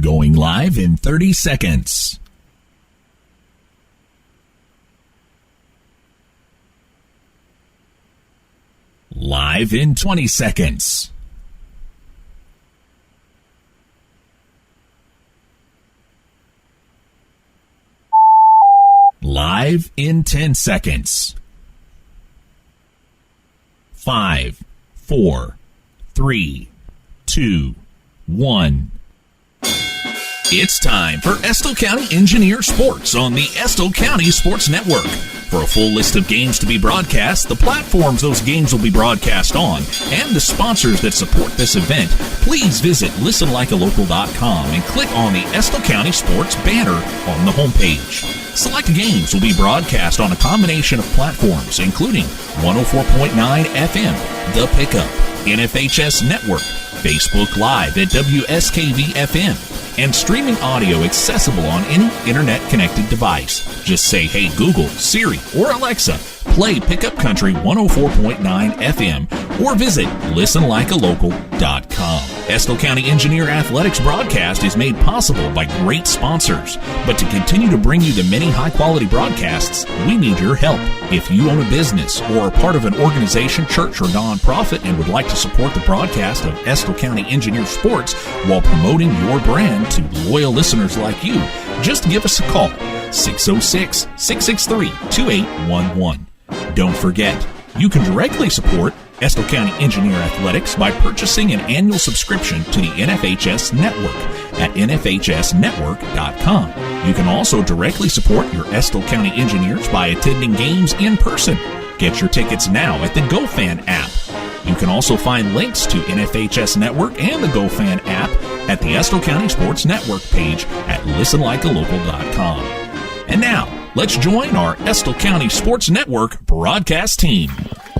Going live in 30 seconds. Live in 20 seconds. Live in 10 seconds. 5, 4, 3, 2, 1. It's time for Estill County Engineer Sports on the Estill County Sports Network. For a full list of games to be broadcast, the platforms those games will be broadcast on, and the sponsors that support this event, please visit listenlikealocal.com and click on the Estill County Sports banner on the homepage. Select games will be broadcast on a combination of platforms, including 104.9 FM, The Pickup, NFHS Network, Facebook Live at WSKV-FM, and streaming audio accessible on any internet-connected device. Just say, "Hey Google, Siri, or Alexa, play Pickup Country 104.9 FM," or visit listenlikealocal.com. Estill County Engineer Athletics broadcast is made possible by great sponsors. But to continue to bring you the many high-quality broadcasts, we need your help. If you own a business or are part of an organization, church, or nonprofit and would like to support the broadcast of Estill County Engineer Sports while promoting your brand to loyal listeners like you, just give us a call, 606-663-2811. Don't forget, you can directly support Estill County Engineer Athletics by purchasing an annual subscription to the NFHS Network at nfhsnetwork.com. You can also directly support your Estill County Engineers by attending games in person. Get your tickets now at the GoFan app. You can also find links to NFHS Network and the GoFan app at the Estill County Sports Network page at listenlikealocal.com. And now, let's join our Estill County Sports Network broadcast team.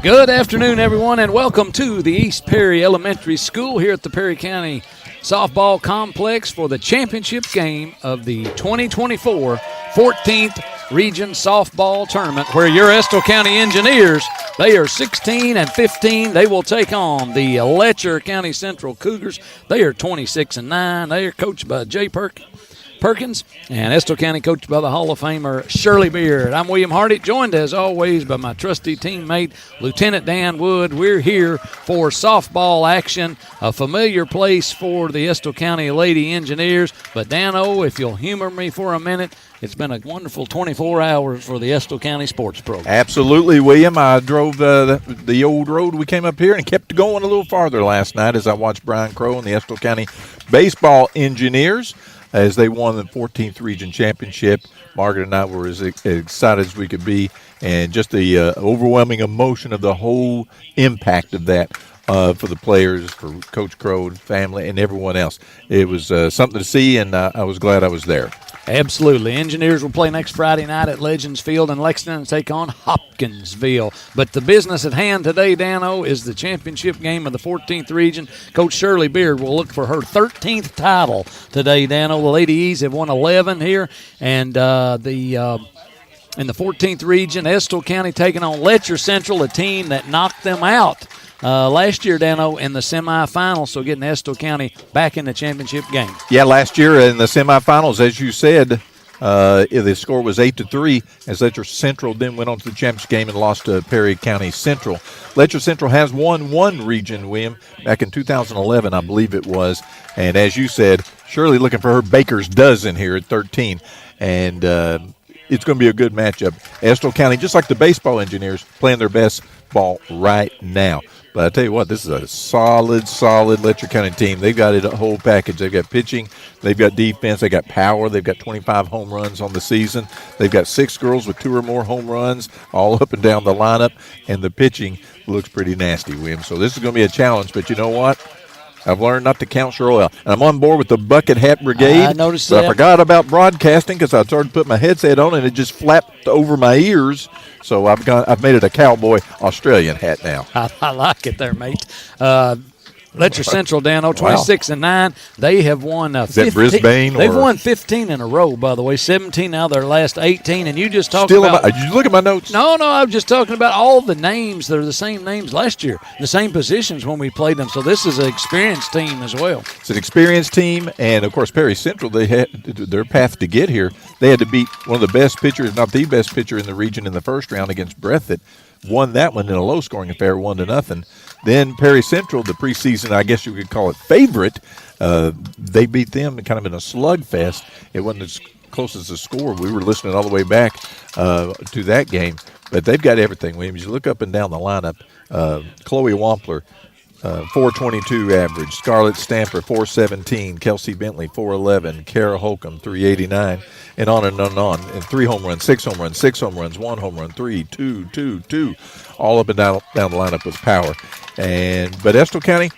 Good afternoon, everyone, and welcome to the East Perry Elementary School here at the Perry County Softball Complex for the championship game of the 2024 14th Region Softball Tournament, where your Estill County Engineers, they are 16-15. They will take on the Letcher County Central Cougars. They are 26-9. They are coached by Jay Perkins, and Estill County coached by the Hall of Famer Shirley Beard. I'm William Hardy, joined as always by my trusty teammate, Lieutenant Dan Wood. We're here for softball action, a familiar place for the Estill County Lady Engineers. But Dan-O, if you'll humor me for a minute, it's been a wonderful 24 hours for the Estill County sports program. Absolutely, William. I drove the old road. We came up here and kept going a little farther last night as I watched Brian Crow and the Estill County Baseball Engineers as they won the 14th Region Championship. Margaret and I were as excited as we could be, and just the overwhelming emotion of the whole impact of that for the players, for Coach Crow and family, and everyone else. It was something to see, and I was glad I was there. Absolutely. Engineers will play next Friday night at Legends Field in Lexington and take on Hopkinsville. But the business at hand today, Dan-O, is the championship game of the 14th Region. Coach Shirley Beard will look for her 13th title today, Dan-O. The Lady E's have won 11 here, and in the 14th Region, Estill County taking on Letcher Central, a team that knocked them out last year, Dan-O, in the semifinals, so getting Estill County back in the championship game. Yeah, last year in the semifinals, as you said, the score was 8-3, as Letcher Central then went on to the championship game and lost to Perry County Central. Letcher Central has won one region, William, back in 2011, I believe it was. And as you said, Shirley looking for her baker's dozen here at 13. And it's going to be a good matchup. Estill County, just like the baseball Engineers, playing their best ball right now. But I tell you what, this is a solid Letcher County team. They've got a whole package. They've got pitching, they've got defense, they've got power, they've got 25 home runs on the season. They've got 6 girls with 2 or more home runs all up and down the lineup, and the pitching looks pretty nasty, William. So this is going to be a challenge, but you know what? I've learned not to count Shirley out. And I'm on board with the Bucket Hat Brigade. I noticed that. I forgot about broadcasting because I started to put my headset on and it just flapped over my ears. So I've made it a cowboy Australian hat now. I like it there, mate. Letcher Central, Dano, 26-9. They have won. Is that Brisbane? They've won 15 in a row, by the way. 17 out of their last 18. And you just talked about. Did you look at my notes? No. I was just talking about all the names. They're the same names last year, the same positions when we played them. So this is an experienced team as well. It's an experienced team, and of course Perry Central. They had their path to get here. They had to beat one of the best pitchers, if not the best pitcher in the region in the first round against Breathitt. Won that one in a low-scoring affair, 1-0. Then Perry Central, the preseason, I guess you could call it favorite, they beat them kind of in a slugfest. It wasn't as close as the score. We were listening all the way back to that game. But they've got everything, Williams. You look up and down the lineup. Chloe Wampler, 422 average. Scarlett Stamper, 417. Kelsey Bentley, 411. Kara Holcomb, 389. And on and on and on. And 3 home runs, 6 home runs, 6 home runs, 1 home run, 3, 2, 2, 2. All up and down the lineup with power. But Estill County,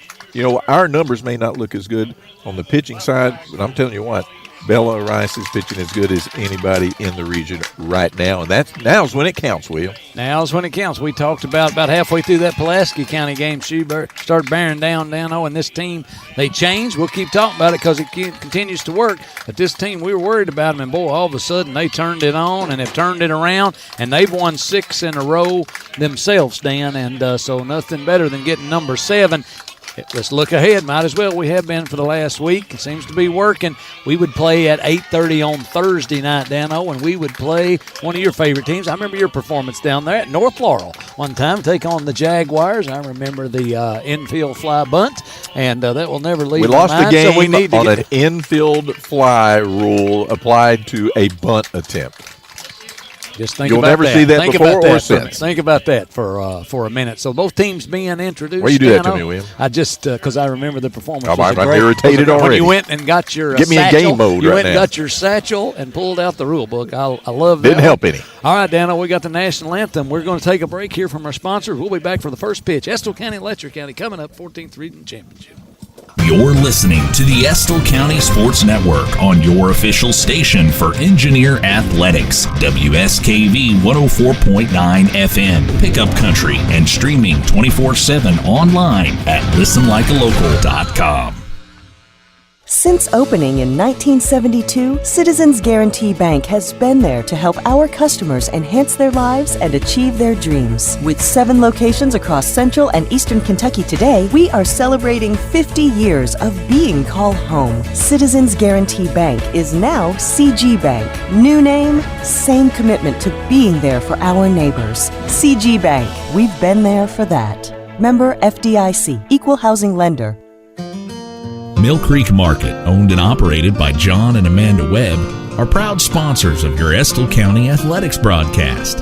our numbers may not look as good on the pitching side, but I'm telling you what, Bella Rice is pitching as good as anybody in the region right now, and now's when it counts, Will. Now's when it counts. We talked about halfway through that Pulaski County game. She started bearing down, and this team, they changed. We'll keep talking about it because it continues to work. But this team, we were worried about them, and boy, all of a sudden they turned it on and have turned it around, and they've won 6 in a row themselves, Dan, and so nothing better than getting number 7. Let's look ahead. Might as well. We have been for the last week. It seems to be working. We would play at 8:30 on Thursday night, Dano, and we would play one of your favorite teams. I remember your performance down there at North Laurel one time, take on the Jaguars. I remember the infield fly bunt, and that will never leave We my lost mind, the game so we need to on an infield fly rule applied to a bunt attempt. Just think You'll about never that. see that think before about that or since. Think about that for a minute. So both teams being introduced. Why you do that to me, William? I just because I remember the performance. I'm was irritated was already. When you went and got your Get me in satchel, game mode you right went and now. got your satchel and pulled out the rule book. I love that. Didn't help any. All right, Dano, we got the national anthem. We're going to take a break here from our sponsors. We'll be back for the first pitch. Estill County, Letcher County coming up, 14th Region Championship. You're listening to the Estill County Sports Network on your official station for Engineer Athletics, WSKV 104.9 FM, Pickup Country, and streaming 24/7 online at listenlikealocal.com. Since opening in 1972, Citizens Guarantee Bank has been there to help our customers enhance their lives and achieve their dreams. With 7 locations across Central and Eastern Kentucky today, we are celebrating 50 years of being called home. Citizens Guarantee Bank is now CG Bank. New name, same commitment to being there for our neighbors. CG Bank, we've been there for that. Member FDIC, Equal Housing Lender. Mill Creek Market, owned and operated by John and Amanda Webb, are proud sponsors of your Estill County athletics broadcast.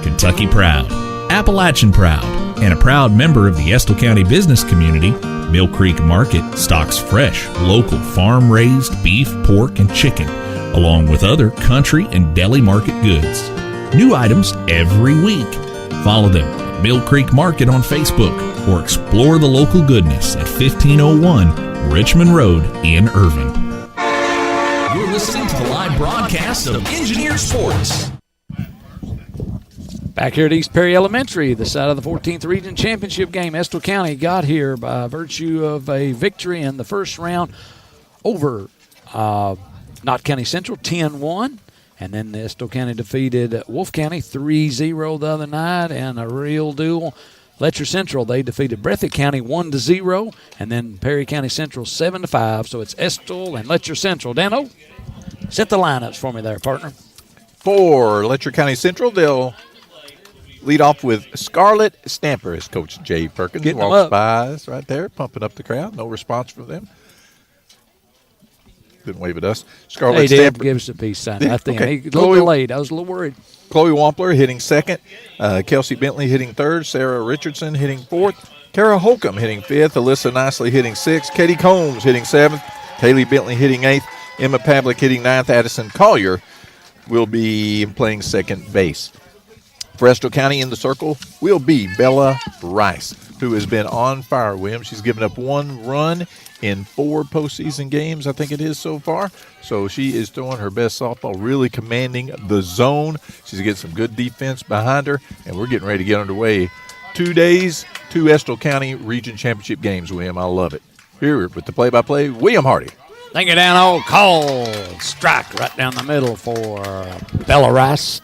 Kentucky proud, Appalachian proud, and a proud member of the Estill County business community, Mill Creek Market stocks fresh, local farm-raised beef, pork, and chicken, along with other country and deli market goods. New items every week. Follow them at Mill Creek Market on Facebook or explore the local goodness at 1501 Richmond Road in Irving. You're listening to the live broadcast of Engineer Sports. Back here at East Perry Elementary, the side of the 14th Region Championship game. Estill County got here by virtue of a victory in the first round over Knott County Central, 10-1. And then Estill County defeated Wolfe County 3-0 the other night in a real duel. Letcher Central, they defeated Breathitt County 1-0, and then Perry County Central 7-5. So it's Estill and Letcher Central. Dano, set the lineups for me there, partner. For Letcher County Central, they'll lead off with Scarlett Stamper as Coach Jay Perkins Getting them walks up. by us right there, pumping up the crowd. No response from them. Didn't wave at us. Scarlett Hey, Dad, Stamper. give us a peace sign. I think Okay. a little delayed. I was a little worried. Chloe Wampler hitting second. Kelsey Bentley hitting third. Sarah Richardson hitting fourth. Kara Holcomb hitting fifth. Alyssa Nicely hitting sixth. Katie Combs hitting seventh. Kaylee Bentley hitting eighth. Emma Pavlik hitting ninth. Addison Collier will be playing second base. For Estill County in the circle will be Bella Rice, who has been on fire, William. She's given up 1 run in 4 postseason games, I think it is so far. So she is throwing her best softball, really commanding the zone. She's getting some good defense behind her, and we're getting ready to get underway 2 days, 2 Estill County Region Championship games, William. I love it. Here with the play-by-play, William Hardy. Thank you, down old call. Strike right down the middle for Bella Rice.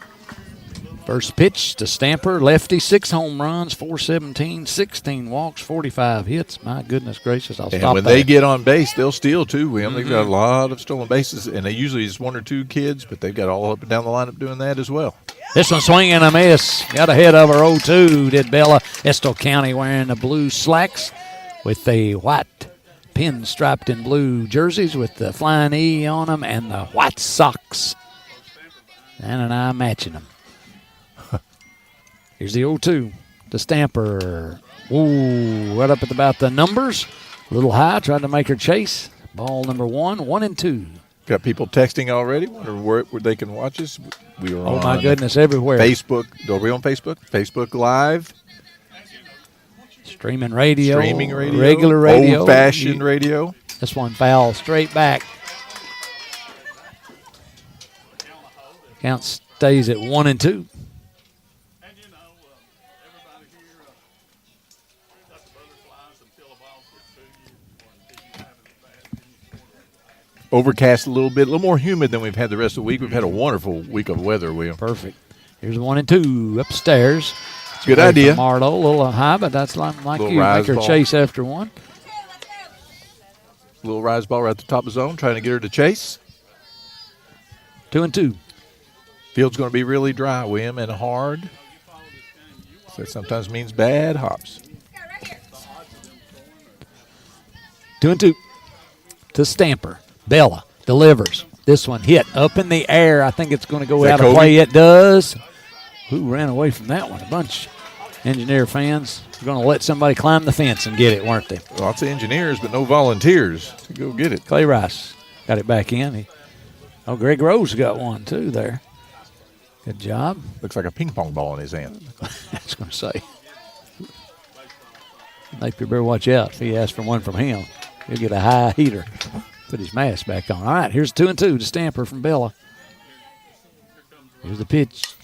First pitch to Stamper, lefty, 6 home runs, 417, 16 walks, 45 hits. My goodness gracious, I'll stop And when there. they get on base, they'll steal too, William. They've got a lot of stolen bases, and they usually just 1 or 2 kids, but they've got all up and down the lineup doing that as well. This one swinging a miss. Got ahead of her 0-2, did Bella. Estill County wearing the blue slacks with the white pin-striped in blue jerseys with the flying E on them and the white socks. And I matching them. Here's the 0-2 to Stamper. Ooh, right up at about the numbers. A little high, tried to make her chase. Ball number 1, 1-2. Got people texting already. Wonder where they can watch us. We are on. Oh, my goodness, everywhere. Facebook. Are we on Facebook? Facebook Live. Streaming radio. Regular radio. Old-fashioned radio. This one foul straight back. Count stays at 1-2. Overcast a little bit, a little more humid than we've had the rest of the week. We've had a wonderful week of weather, William. Perfect. Here's 1-2 upstairs. Good idea. Marlo, a little high, but that's like you. Make her ball. chase after one. Little rise ball right at the top of the zone, trying to get her to chase. 2-2. Field's going to be really dry, William, and hard. So that sometimes means bad hops. 2-2 to Stamper. Bella delivers. This one hit up in the air. I think it's going to go out of play. It does. Who ran away from that one? A bunch Engineer fans are going to let somebody climb the fence and get it, weren't they? Lots of engineers, but no volunteers to go get it. Clay Rice got it back in. Greg Rose got one, too, there. Good job. Looks like a ping pong ball in his hand. I was going to say. Napier better watch out if he asks for one from him. He'll get a high heater. Put his mask back on. All right, here's 2-2 to Stamper from Bella. Here's the pitch.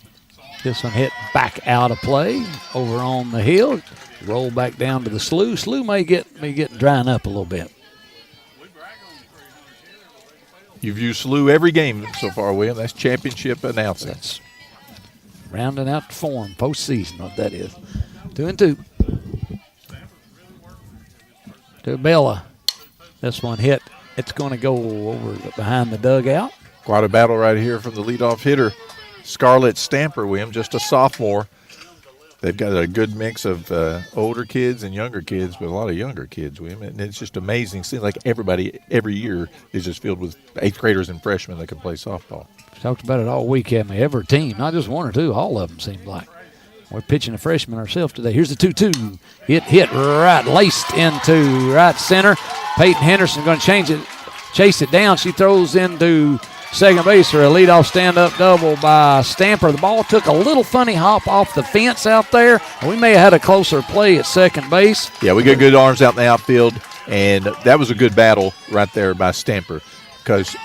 This one hit back out of play over on the hill. Roll back down to the slough. Slough may get drying up a little bit. You've used slough every game so far, William. That's championship announcing. That's rounding out the form, postseason, what that is. 2-2 to Bella. This one hit. It's going to go over behind the dugout. Quite a battle right here from the leadoff hitter, Scarlett Stamper, William, just a sophomore. They've got a good mix of older kids and younger kids, but a lot of younger kids, William. And it's just amazing. Seems like everybody every year is just filled with 8th graders and freshmen that can play softball. We talked about it all week, haven't we? Every team, not just one or two, all of them seem like. We're pitching a freshman ourselves today. Here's the 2-2. It hit right, laced into right center. Peyton Henderson going to chase it down. She throws into second base for a leadoff stand-up double by Stamper. The ball took a little funny hop off the fence out there. We may have had a closer play at second base. Yeah, we got good arms out in the outfield, and that was a good battle right there by Stamper because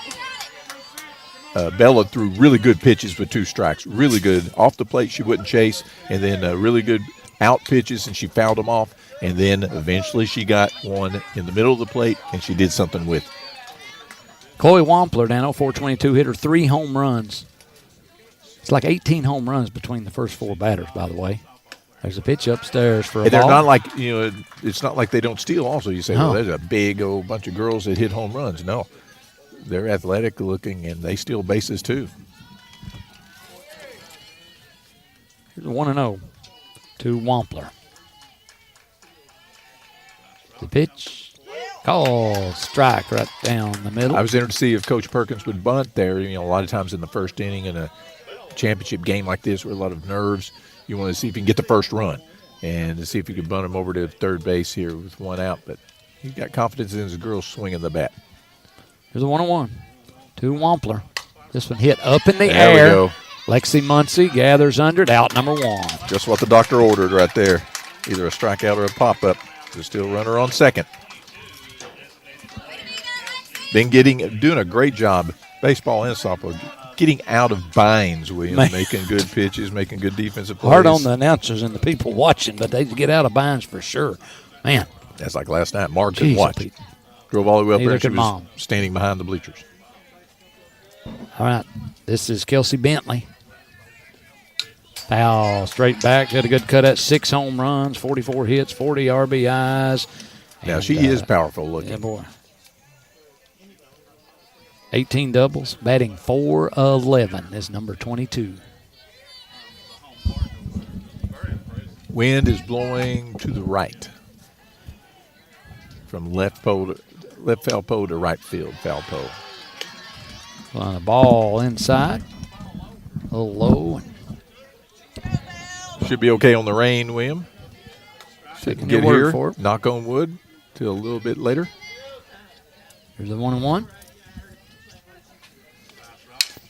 Bella threw really good pitches with 2 strikes. Really good. Off the plate, she wouldn't chase, and then really good out pitches, and she fouled them off. And then eventually she got one in the middle of the plate, and she did something with it. Chloe Wampler down 422 hit her 3 home runs. It's like 18 home runs between the first 4 batters, by the way. There's a pitch upstairs for a and ball. they're not like, it's not like they don't steal also. You say, No. well, there's a big old bunch of girls that hit home runs. No. They're athletic looking, and they steal bases too. Here's a 1-0 to Wampler. The pitch. Call. Strike right down the middle. I was interested to see if Coach Perkins would bunt there. A lot of times in the first inning in a championship game like this with a lot of nerves, you want to see if you can get the first run and to see if you could bunt him over to third base here with 1 out. But he's got confidence in his girls swinging the bat. Here's a 1-1 to Wampler. This one hit up in the There air. we go. Lexi Muncie gathers under it. Out number 1. Just what the doctor ordered right there. Either a strikeout or a pop-up. There's still a runner on second. Been doing a great job, baseball and softball, getting out of binds, William, Man. making good pitches, making good defensive plays. Hard on the announcers and the people watching, but they get out of binds for sure. Man. That's like last night. Mark couldn't watch. Pete. Drove all the way up Neither there. She could was Mom. standing behind the bleachers. All right. This is Kelsey Bentley. Foul straight back. Had a good cut at 6 home runs, 44 hits, 40 RBIs. Now, And, she is powerful looking. Yeah, boy. 18 doubles, batting .411 is number 22. Wind is blowing to the right. From left foul pole to right field foul pole. On a ball inside. A little low. Should be okay on the rain, William. Taking Get your word here, for it. knock on wood, till a little bit later. Here's the 1-1.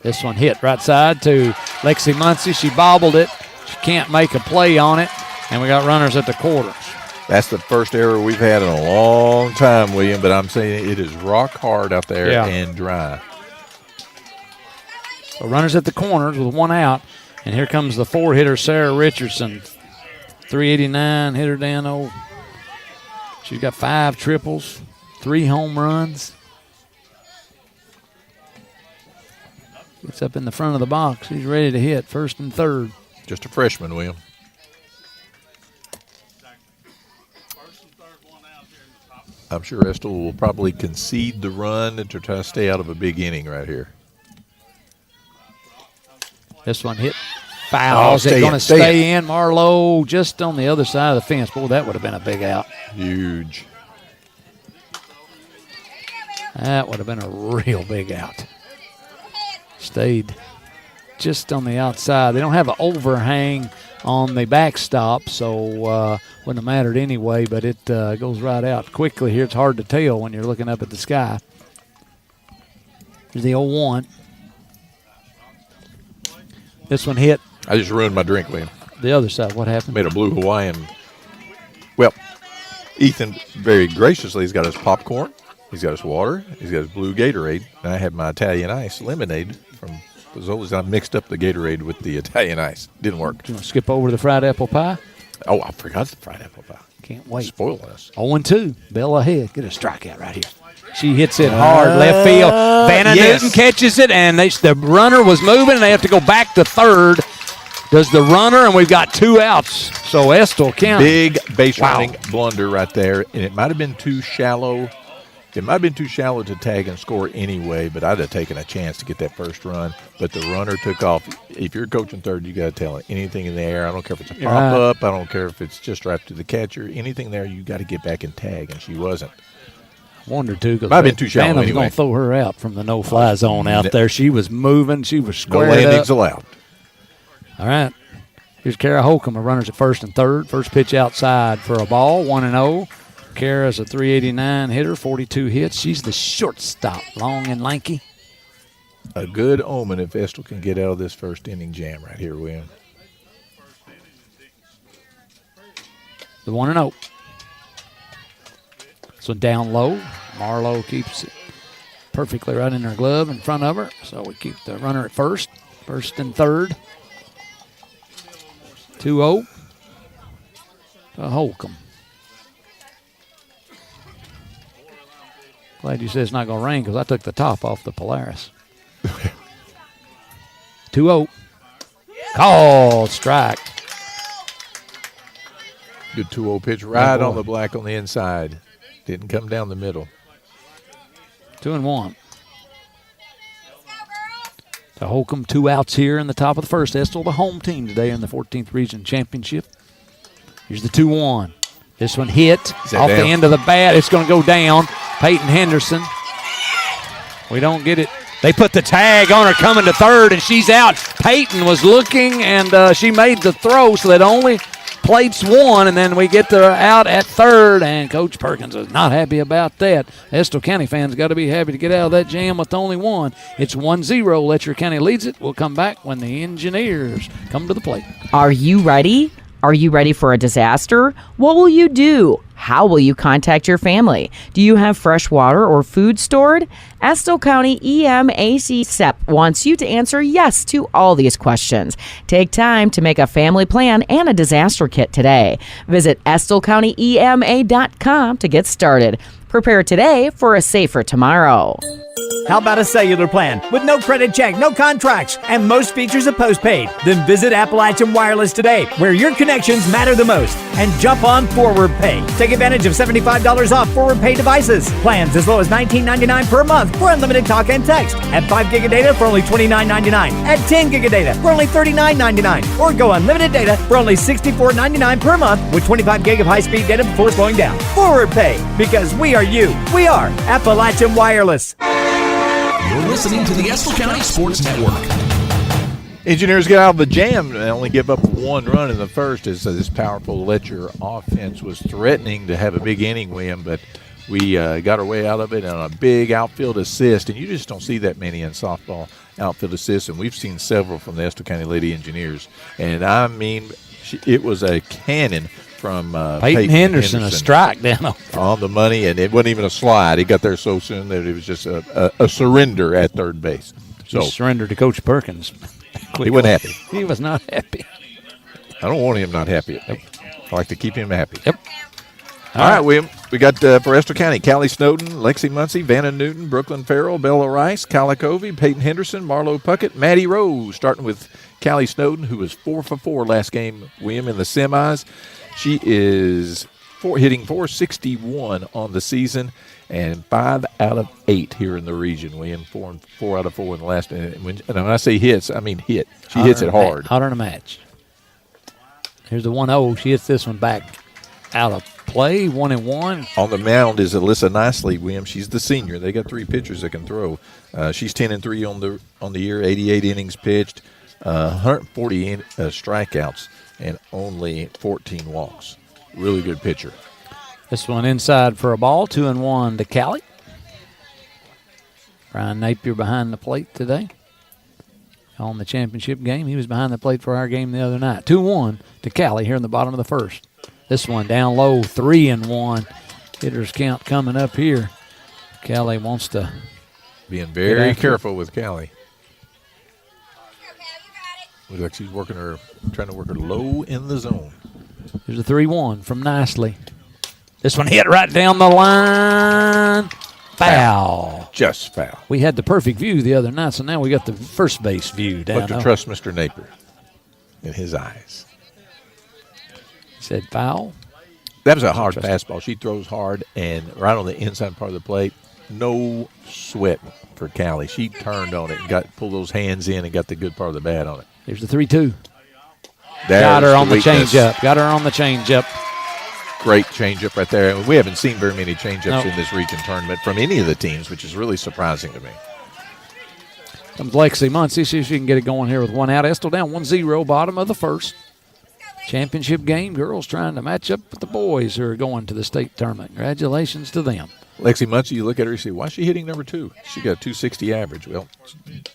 This one hit right side to Lexi Muncie. She bobbled it. She can't make a play on it. And we got runners at the quarters. That's the first error we've had in a long time, William, but I'm saying it is rock hard out there and dry. So runners at the corners with 1 out. And here comes the 4-hitter, Sarah Richardson. 389, hit her down. Oh, she's got 5 triples, 3 home runs. Gets up in the front of the box. She's ready to hit first and third. Just a freshman, William. I'm sure Estill will probably concede the run to try to stay out of a big inning right here. This one hit foul. Is it going to stay in? Marlowe just on the other side of the fence. Boy, that would have been a big out. Huge. That would have been a real big out. Stayed just on the outside. They don't have an overhang on the backstop, so wouldn't have mattered anyway, but it goes right out quickly here. It's hard to tell when you're looking up at the sky. Here's the 0-1. This one hit. I just ruined my drink, William. The other side. What happened? Made a blue Hawaiian. Well, Ethan very graciously has got his popcorn. He's got his water. He's got his blue Gatorade. And I have my Italian ice lemonade from Fazoli's. I mixed up the Gatorade with the Italian ice. Didn't work. Do you want to skip over to the fried apple pie? Oh, I forgot the fried apple pie. Can't wait. Spoil us. 0-2. Bell ahead. Get a strikeout right here. She hits it hard left field. Vanna Newton catches it, and the runner was moving, and they have to go back to third. Does the runner, and we've got 2 outs. So Estill County. Big base running blunder right there, and it might have been too shallow. It might have been too shallow to tag and score anyway, but I'd have taken a chance to get that first run. But the runner took off. If you're coaching third, you got to tell it. Anything in the air, I don't care if it's a pop-up, I don't care if it's just right to the catcher. Anything there, you got to get back and tag, and she wasn't. Wonder too, because might have been too shallow anyway. Going to throw her out from the no-fly zone out there. She was moving. She was squared No landings allowed. All right. Here's Kara Holcomb. Her runners at first and third. First pitch outside for a ball, 1-0. Kara's a 389 hitter, 42 hits. She's the shortstop, long and lanky. A good omen if Estill can get out of this first inning jam right here, William. The 1-0. This one down low. Marlowe keeps it perfectly right in her glove in front of her. So we keep the runner at first and third. 2-0 to Holcomb. Glad you said it's not going to rain because I took the top off the Polaris. 2-0. Called strike. Good 2-0 pitch right on the black on the inside. Didn't come down the middle. 2-1. To Holcomb, 2 outs here in the top of the first. Estill, the home team today in the 14th Region Championship. Here's the 2-1. This one hit off the end of the bat. It's going to go down. Peyton Henderson. We don't get it. They put the tag on her coming to third, and she's out. Peyton was looking, and she made the throw, so that only plates 1, and then we get her out at third, and Coach Perkins is not happy about that. Estill County fans got to be happy to get out of that jam with only 1. It's 1-0. Letcher County leads it. We'll come back when the Engineers come to the plate. Are you ready? Are you ready for a disaster? What will you do? How will you contact your family? Do you have fresh water or food stored? Estill County EMAC SEP wants you to answer yes to all these questions. Take time to make a family plan and a disaster kit today. Visit EstillCountyEMA.com to get started. Prepare today for a safer tomorrow. How about a cellular plan with no credit check, no contracts, and most features are postpaid? Then visit Appalachian Wireless today, where your connections matter the most, and jump on Forward Pay. Take advantage of $75 off Forward Pay devices. Plans as low as $19.99 per month for unlimited talk and text. Add 5 gig of data for only $29.99. Add 10 gig of data for only $39.99. Or go unlimited data for only $64.99 per month with 25 gig of high-speed data before slowing down. Forward Pay, because we are you. We are Appalachian Wireless. You're listening to the Estill County Sports Network. Engineers get out of the jam and only give up 1 run in the first as this powerful Letcher offense was threatening to have a big inning win, but we got our way out of it on a big outfield assist, and you just don't see that many in softball outfield assists, and we've seen several from the Estill County Lady Engineers. And, I mean, it was a cannon from Peyton Henderson, a strike down on the money, and it wasn't even a slide. He got there so soon that it was just a surrender at third base. So he surrendered to Coach Perkins. He wasn't happy. He was not happy. I don't want him not happy. I like to keep him happy. Yep. All right, William. We got for Estill County, Callie Snowden, Lexi Muncie, Vanna Newton, Brooklyn Farrell, Bella Rice, Kyla Covey, Peyton Henderson, Marlo Puckett, Maddie Rose, starting with Callie Snowden, who was 4 for 4 last game, William, in the semis. She is hitting .461 on the season and 5 out of 8 here in the region, William. 4 out of 4 in the last. And when I say hits, I mean hit. She hits it hard. Hotter than a match. Here's the 1-0. She hits this one back out of play, 1-1. On the mound is Alyssa Nicely, William. She's the senior. They got 3 pitchers that can throw. She's 10-3 on the year, 88 innings pitched, 140 strikeouts, and only 14 walks. Really good pitcher. This one inside for a ball, 2-1 to Callie. Brian Napier behind the plate today. On the championship game, he was behind the plate for our game the other night. 2-1 to Callie here in the bottom of the first. This one down low, 3-1. Hitters count coming up here. Callie wants to. Being very careful with Callie. Looks like she's trying to work her low in the zone. Here's a 3-1 from Nicely. This one hit right down the line. Foul. Just foul. We had the perfect view the other night, so now we got the first base view down. But to trust Mr. Napier in his eyes. He said foul. That was a hard fastball. She throws hard and right on the inside part of the plate. No sweat for Callie. She turned on it and pulled those hands in and got the good part of the bat on it. Here's the 3-2. Got her on the changeup. Got her on the changeup. Great changeup right there. We haven't seen very many changeups in this region tournament from any of the teams, which is really surprising to me. Comes Lexi Muncie. See if she can get it going here with 1 out. Estill down 1-0, bottom of the first. Championship game. Girls trying to match up with the boys who are going to the state tournament. Congratulations to them. Lexi Muncie, you look at her and say, why is she hitting number 2? She got a 260 average. Well,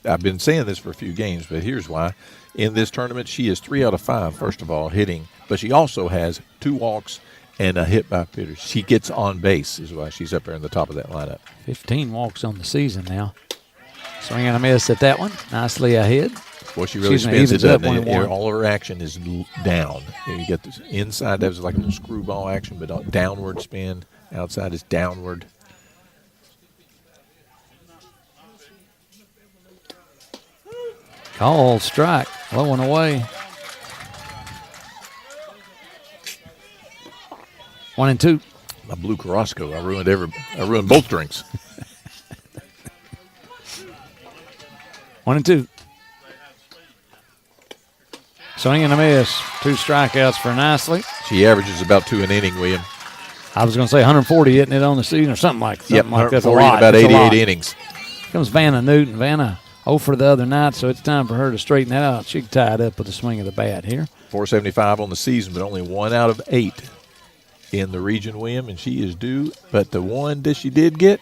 I've been saying this for a few games, but here's why. In this tournament, she is 3 out of 5, first of all, hitting. But she also has 2 walks and a hit by pitcher. She gets on base is why she's up there in the top of that lineup. 15 walks on the season now. Swing and a miss at that one. Nicely ahead. Boy, she really spins it, doesn't it? All of her action is down. You get this inside, that was like a little screwball action, but downward spin. Outside is downward. Call strike. Low and away. 1-2. My blue Carrasco. I ruined both drinks. 1-2. Swing and a miss. 2 strikeouts for Nicely. She averages about 2 an inning, William. I was going to say 140 hitting it on the season or something like that. Yep, 140 in about 88 innings. Comes Vanna Newton. Vanna 0 for the other night, so it's time for her to straighten that out. She can tie it up with a swing of the bat here. 475 on the season, but only 1 out of 8 in the region, William, and she is due. But the one that she did get,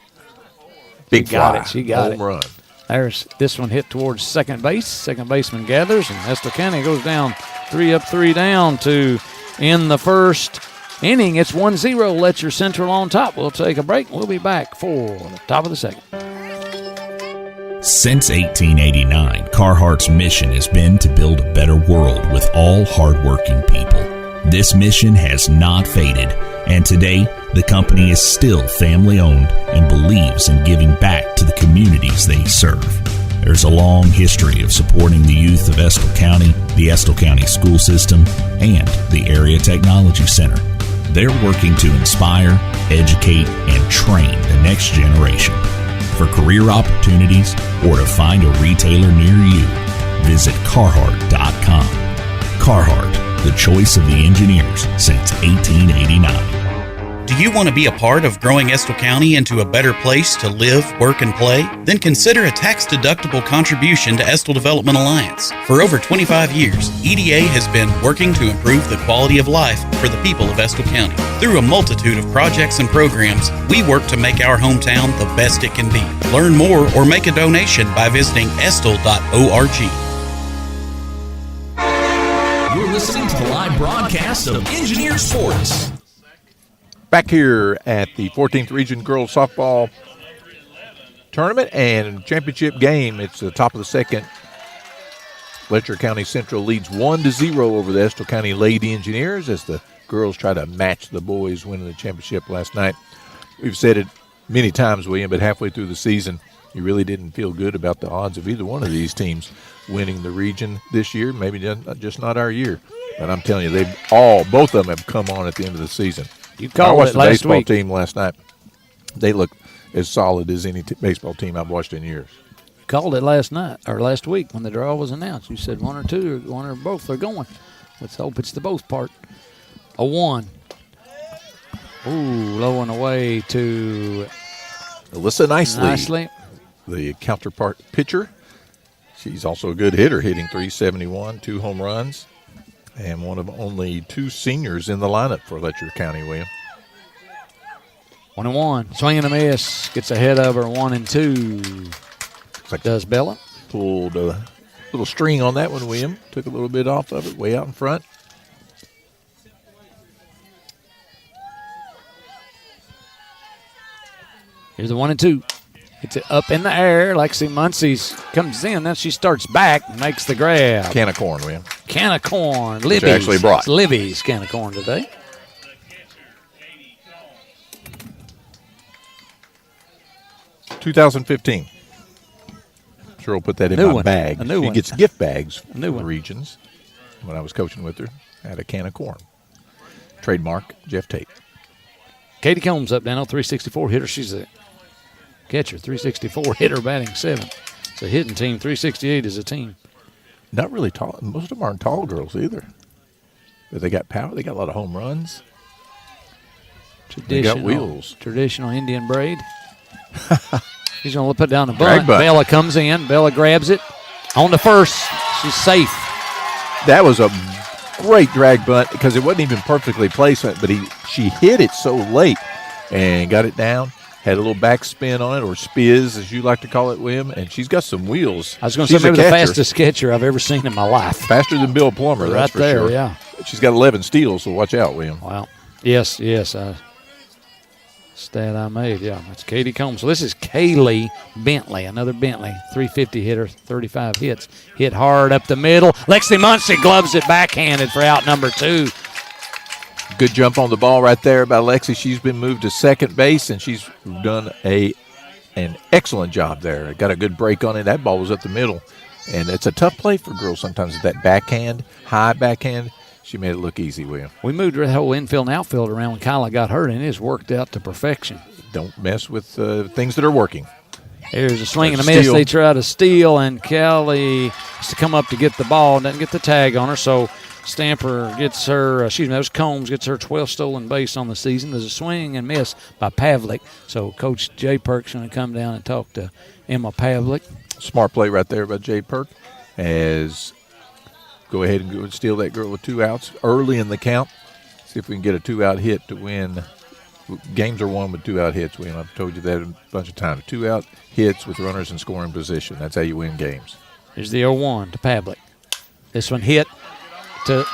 big fly. She got home run. There's this one hit towards second base. Second baseman gathers, and Estill County goes down 3 up, 3 down to end the first inning. It's 1-0, Letcher Central on top. We'll take a break. We'll be back for the top of the second. Since 1889, Carhartt's mission has been to build a better world with all hardworking people. This mission has not faded, and today the company is still family-owned and believes in giving back to the communities they serve. There's a long history of supporting the youth of Estill County, the Estill County school system, and the Area Technology Center. They're working to inspire, educate, and train the next generation. For career opportunities or to find a retailer near you, visit Carhartt.com. Carhartt, the choice of the engineers since 1889. Do you want to be a part of growing Estill County into a better place to live, work, and play? Then consider a tax-deductible contribution to Estill Development Alliance. For over 25 years, EDA has been working to improve the quality of life for the people of Estill County. Through a multitude of projects and programs, we work to make our hometown the best it can be. Learn more or make a donation by visiting estill.org. You're listening to the live broadcast of Engineer Sports. Back here at the 14th Region Girls Softball Tournament and Championship game. It's the top of the second. Letcher County Central leads 1-0 over the Estill County Lady Engineers as the girls try to match the boys winning the championship last night. We've said it many times, William, but halfway through the season, you really didn't feel good about the odds of either one of these teams winning the region this year. Maybe just not our year. But I'm telling you, both of them have come on at the end of the season. You called it last week. I watched the baseball team last night. They look as solid as any baseball team I've watched in years. You called it last week when the draw was announced. You said one or both are going. Let's hope it's the both part. A 1. Ooh, low and away to Alyssa Nicely, the counterpart pitcher. She's also a good hitter, hitting .371, 2 home runs. And one of only 2 seniors in the lineup for Letcher County, William. 1-1. Swing and a miss. Gets ahead of her. 1-2. Like does Bella. Pulled a little string on that one, William. Took a little bit off of it, way out in front. Here's the 1-2. Gets it up in the air. Lexi Muncie's comes in. Then she starts back and makes the grab. Can of corn, William. Can of corn. Which I actually brought. It's Libby's can of corn today. $2015. Sure, we'll put that in my bag. A new she one. gets gift bags from new the one. regions. When I was coaching with her, I had a can of corn. Trademark Jeff Tate. Katie Combs up down 364 hitter. She's a catcher, 364 hitter, batting 7th. It's a hitting team. 368 is a team. Not really tall. Most of them aren't tall girls either. But they got power. They got a lot of home runs. They got wheels. Traditional Indian braid. He's going to put down a bunt. Bella comes in. Bella grabs it. On the first. She's safe. That was a great drag bunt because it wasn't even perfectly placed, but she hit it so late and got it down. Had a little backspin on it, or spiz, as you like to call it, William, and she's got some wheels. I was going to say maybe the fastest catcher I've ever seen in my life. Faster than Bill Plummer, right that's for there, sure. Yeah. She's got 11 steals, so watch out, William. Wow. Yes. Stat I made, yeah. That's Katie Combs. So this is Kaylee Bentley, another Bentley, 350 hitter, 35 hits. Hit hard up the middle. Lexi Muncie gloves it backhanded for out number 2. Good jump on the ball right there by Lexi. She's been moved to second base, and she's done an excellent job there. Got a good break on it. That ball was up the middle, and it's a tough play for girls sometimes. That backhand, high backhand, she made it look easy, William. We moved the whole infield and outfield around when Kyla got hurt, and it's worked out to perfection. Don't mess with things that are working. Here's a swing and a miss. They try to steal, and Kelly has to come up to get the ball. Doesn't get the tag on her, so Stamper gets her, Combs gets her 12th stolen base on the season. There's a swing and miss by Pavlik. So Coach Jay Perk's going to come down and talk to Emma Pavlik. Smart play right there by Jay Perk. As go ahead and go and steal that girl with 2 outs early in the count. See if we can get a 2-out hit to win. Games are won with 2-out hits. I've told you that a bunch of times. 2-out hits with runners in scoring position. That's how you win games. Here's the 0-1 to Pavlik. This one hit to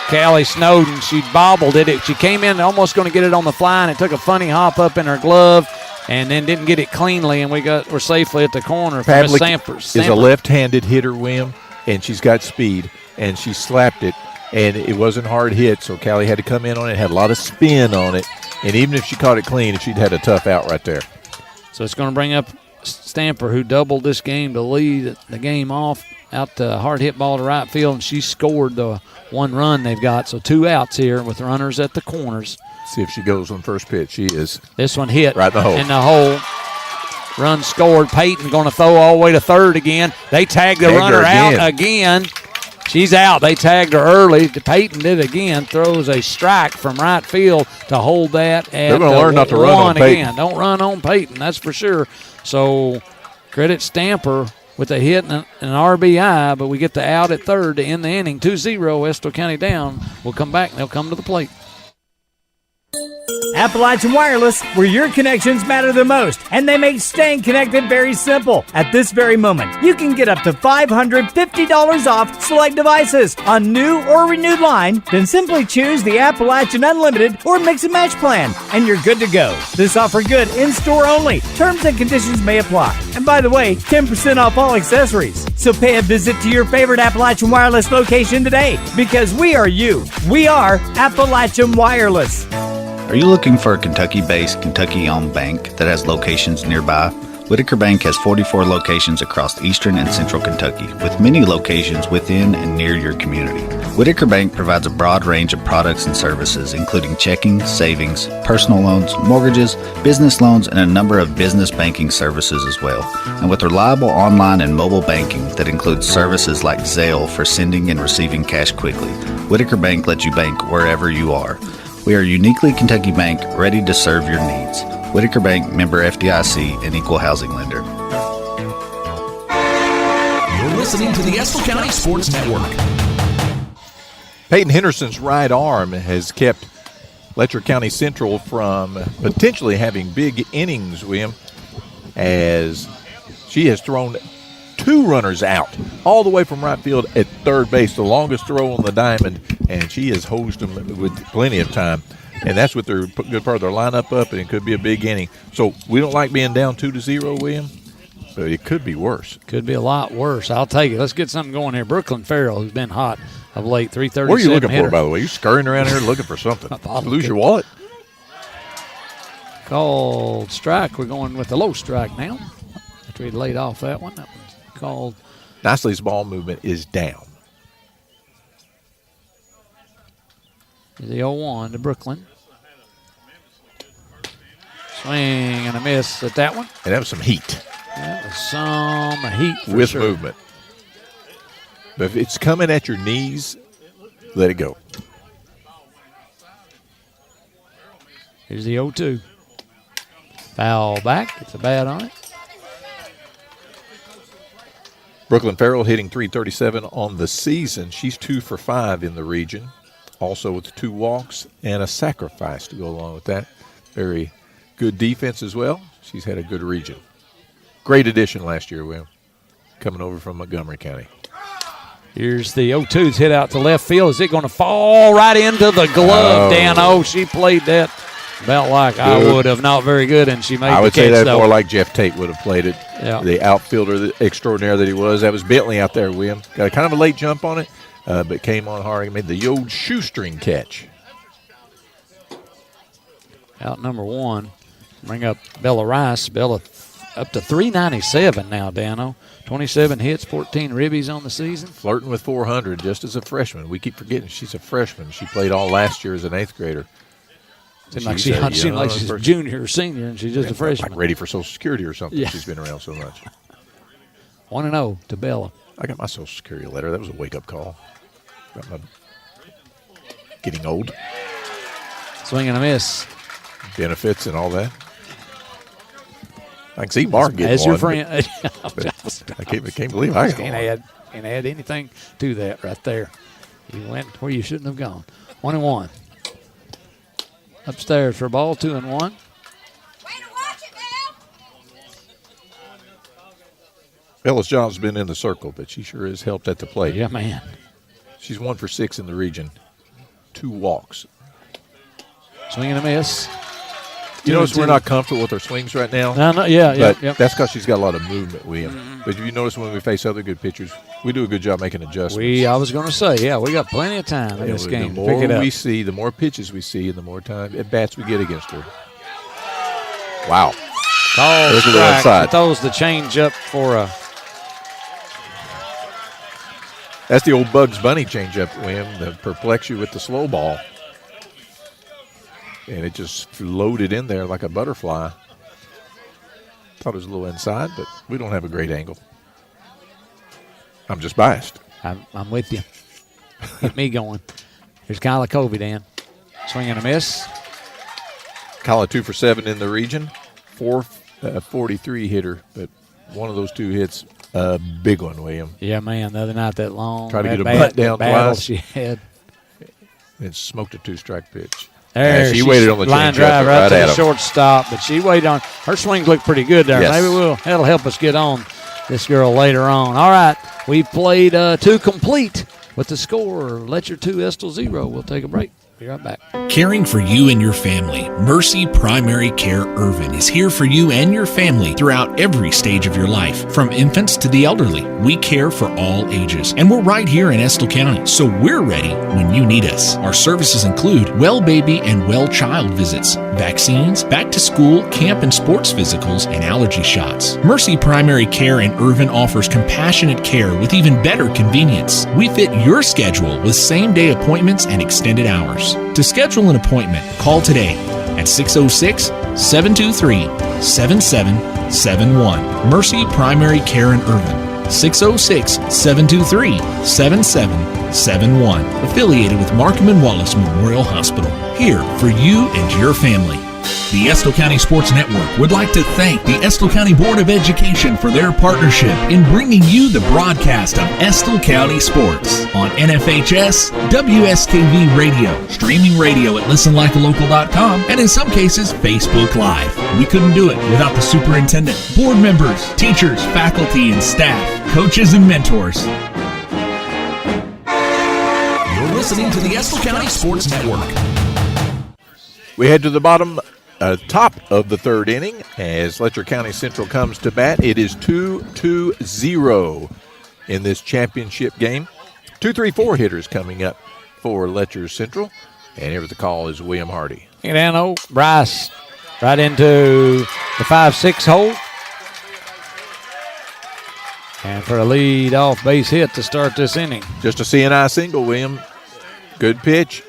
Callie Snowden. She bobbled it. She came in almost going to get it on the fly, and it took a funny hop up in her glove, and then didn't get it cleanly, and we're safely at the corner for Miss Sampers. Is a left-handed hitter, William, and she's got speed, and she slapped it, and it wasn't hard hit, so Callie had to come in on it, had a lot of spin on it, and even if she caught it clean, she'd had a tough out right there. So it's going to bring up Stamper, who doubled this game to lead the game off. Out the hard hit ball to right field, and she scored the one run they've got. So 2 outs here with runners at the corners. See if she goes on first pitch. She is. This one hit right in the hole. Run scored. Peyton going to throw all the way to third again. They tagged the runner out again. She's out. They tagged her early. Peyton did again. Throws a strike from right field to hold that. They're going to learn not to run on Peyton. Again. Don't run on Peyton, that's for sure. So credit Stamper with a hit and an RBI, but we get the out at third to end the inning. 2-0, Estill County down. We'll come back, and they'll come to the plate. Appalachian Wireless, where your connections matter the most, and they make staying connected very simple. At this very moment, you can get up to $550 off select devices on new or renewed line, then simply choose the Appalachian Unlimited or Mix and Match plan, and you're good to go. This offer good in-store only. Terms and conditions may apply. And by the way, 10% off all accessories. So pay a visit to your favorite Appalachian Wireless location today, because we are you. We are Appalachian Wireless. Are you looking for a Kentucky-based, Kentucky-owned bank that has locations nearby? Whitaker Bank has 44 locations across eastern and central Kentucky, with many locations within and near your community. Whitaker Bank provides a broad range of products and services, including checking, savings, personal loans, mortgages, business loans, and a number of business banking services as well. And with reliable online and mobile banking that includes services like Zelle for sending and receiving cash quickly, Whitaker Bank lets you bank wherever you are. We are uniquely Kentucky Bank, ready to serve your needs. Whitaker Bank, member FDIC, and equal housing lender. You're listening to the Estill County Sports Network. Peyton Henderson's right arm has kept Letcher County Central from potentially having big innings, William, as she has thrown 2 runners out all the way from right field at third base, the longest throw on the diamond, and she has hosed them with plenty of time. And that's with their good part of their lineup up, and it could be a big inning. So we don't like being down 2-0, William, but it could be worse. Could be a lot worse. I'll take it. Let's get something going here. Brooklyn Farrell, who's been hot of late, 337. What are you looking for, by the way? You're scurrying around here looking for something. Did you lose your wallet? Called strike. We're going with the low strike now. After we laid off that one. That one's called. Nicely's ball movement is down. The 0-1 to Brooklyn. Swing and a miss at that one. And that was some heat. That was some heat for with sure. movement. But if it's coming at your knees, let it go. Here's the 0-2. Foul back. It's a bat on it. Brooklyn Farrell hitting .337 on the season. She's 2 for 5 in the region. Also with 2 walks and a sacrifice to go along with that. Very good defense as well. She's had a good region. Great addition last year, Will, coming over from Montgomery County. Here's the 0-2's hit out to left field. Is it going to fall right into the glove, Dan? Oh, she played that about like good. I would have. Not very good, and she made the catch, I would say that though. more like Jeff Tate would have played it. Yeah. The outfielder extraordinaire that he was. That was Bentley out there, William. Got kind of a late jump on it, but came on hard and made the old shoestring catch. Out number 1. Bring up Bella Rice. Bella up to 397 now, Dano. 27 hits, 14 ribbies on the season. Flirting with 400 just as a freshman. We keep forgetting she's a freshman. She played all last year as an 8th grader. Seemed like she's a junior or senior, and she's just a freshman. Like ready for Social Security or something. Yeah. She's been around so much. 1-0 to Bella. I got my Social Security letter. That was a wake-up call. Got my getting old. Swing and a miss. Benefits and all that. I can see Mark getting as one. Your friend. I can't believe I can't add anything to that right there. You went where you shouldn't have gone. 1-1. Upstairs for a ball, 2-1. Bella's job's been in the circle, but she sure has helped at the plate. Yeah, man. She's 1 for 6 in the region. 2 walks. Swing and a miss. You notice we're not comfortable with our swings right now? No, yeah. That's because she's got a lot of movement, William. But you notice when we face other good pitchers, we do a good job making adjustments. I was going to say, we got plenty of time in this game. The more we see, the more pitches we see, and the more time at bats we get against her. Wow. There's the inside. Throws the change up for a. That's the old Bugs Bunny changeup, William, that perplex you with the slow ball. And it just floated in there like a butterfly. Thought it was a little inside, but we don't have a great angle. I'm just biased. I'm with you. Get me going. Here's Kyla Covey, Dan. Swing and a miss. Kyla 2 for 7 in the region. 443 hitter, but one of those 2 hits, a big one, William. Yeah, man, the other night that long. Tried to get a butt down twice. She had. And smoked a 2-strike pitch. There, she waited on the line drive right to the shortstop, but she waited on. Her swings look pretty good there. Yes. Maybe that'll help us get on this girl later on. All right, we played 2 complete with the score Letcher 2, Estill 0. We'll take a break. Be right back. Caring for you and your family. Mercy Primary Care Irvin is here for you and your family throughout every stage of your life. From infants to the elderly, we care for all ages. And we're right here in Estill County, so we're ready when you need us. Our services include well baby and well child visits, vaccines, back to school, camp and sports physicals, and allergy shots. Mercy Primary Care in Irvin offers compassionate care with even better convenience. We fit your schedule with same-day appointments and extended hours. To schedule an appointment, call today at 606-723-7771. Mercy Primary Care in Irvin, 606-723-7771. Affiliated with Markham and Wallace Memorial Hospital. Here for you and your family. The Estill County Sports Network would like to thank the Estill County Board of Education for their partnership in bringing you the broadcast of Estill County Sports on NFHS, WSKV Radio, streaming radio at listenlikealocal.com, and in some cases, Facebook Live. We couldn't do it without the superintendent, board members, teachers, faculty, and staff, coaches, and mentors. You're listening to the Estill County Sports Network. We head to the top of the 3rd inning as Letcher County Central comes to bat. It is 2-0 in this championship game. 2-3-4 hitters coming up for Letcher Central. And here the call is William Hardy. And Bryce right into the 5-6 hole. And for a lead off base hit to start this inning. Just a CNI single, William. Good pitch.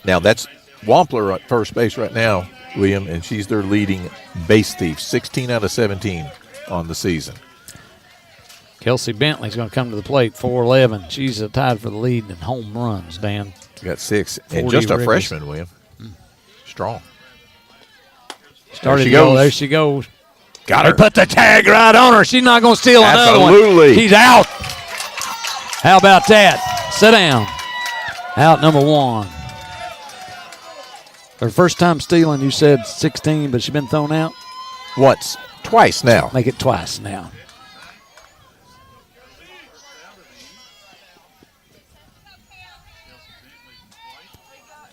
Now, that's Wampler at first base right now, William, and she's their leading base thief, 16 out of 17 on the season. Kelsey Bentley's going to come to the plate, 4-11. She's tied for the lead in home runs, Dan. Got 6. And just a freshman, William. Strong. Started to go. There she goes. Got her. They put the tag right on her. She's not going to steal another one. Absolutely. She's out. How about that? Sit down. Out number 1. Her first time stealing, you said 16, but she's been thrown out? Once. Twice now. Make it twice now.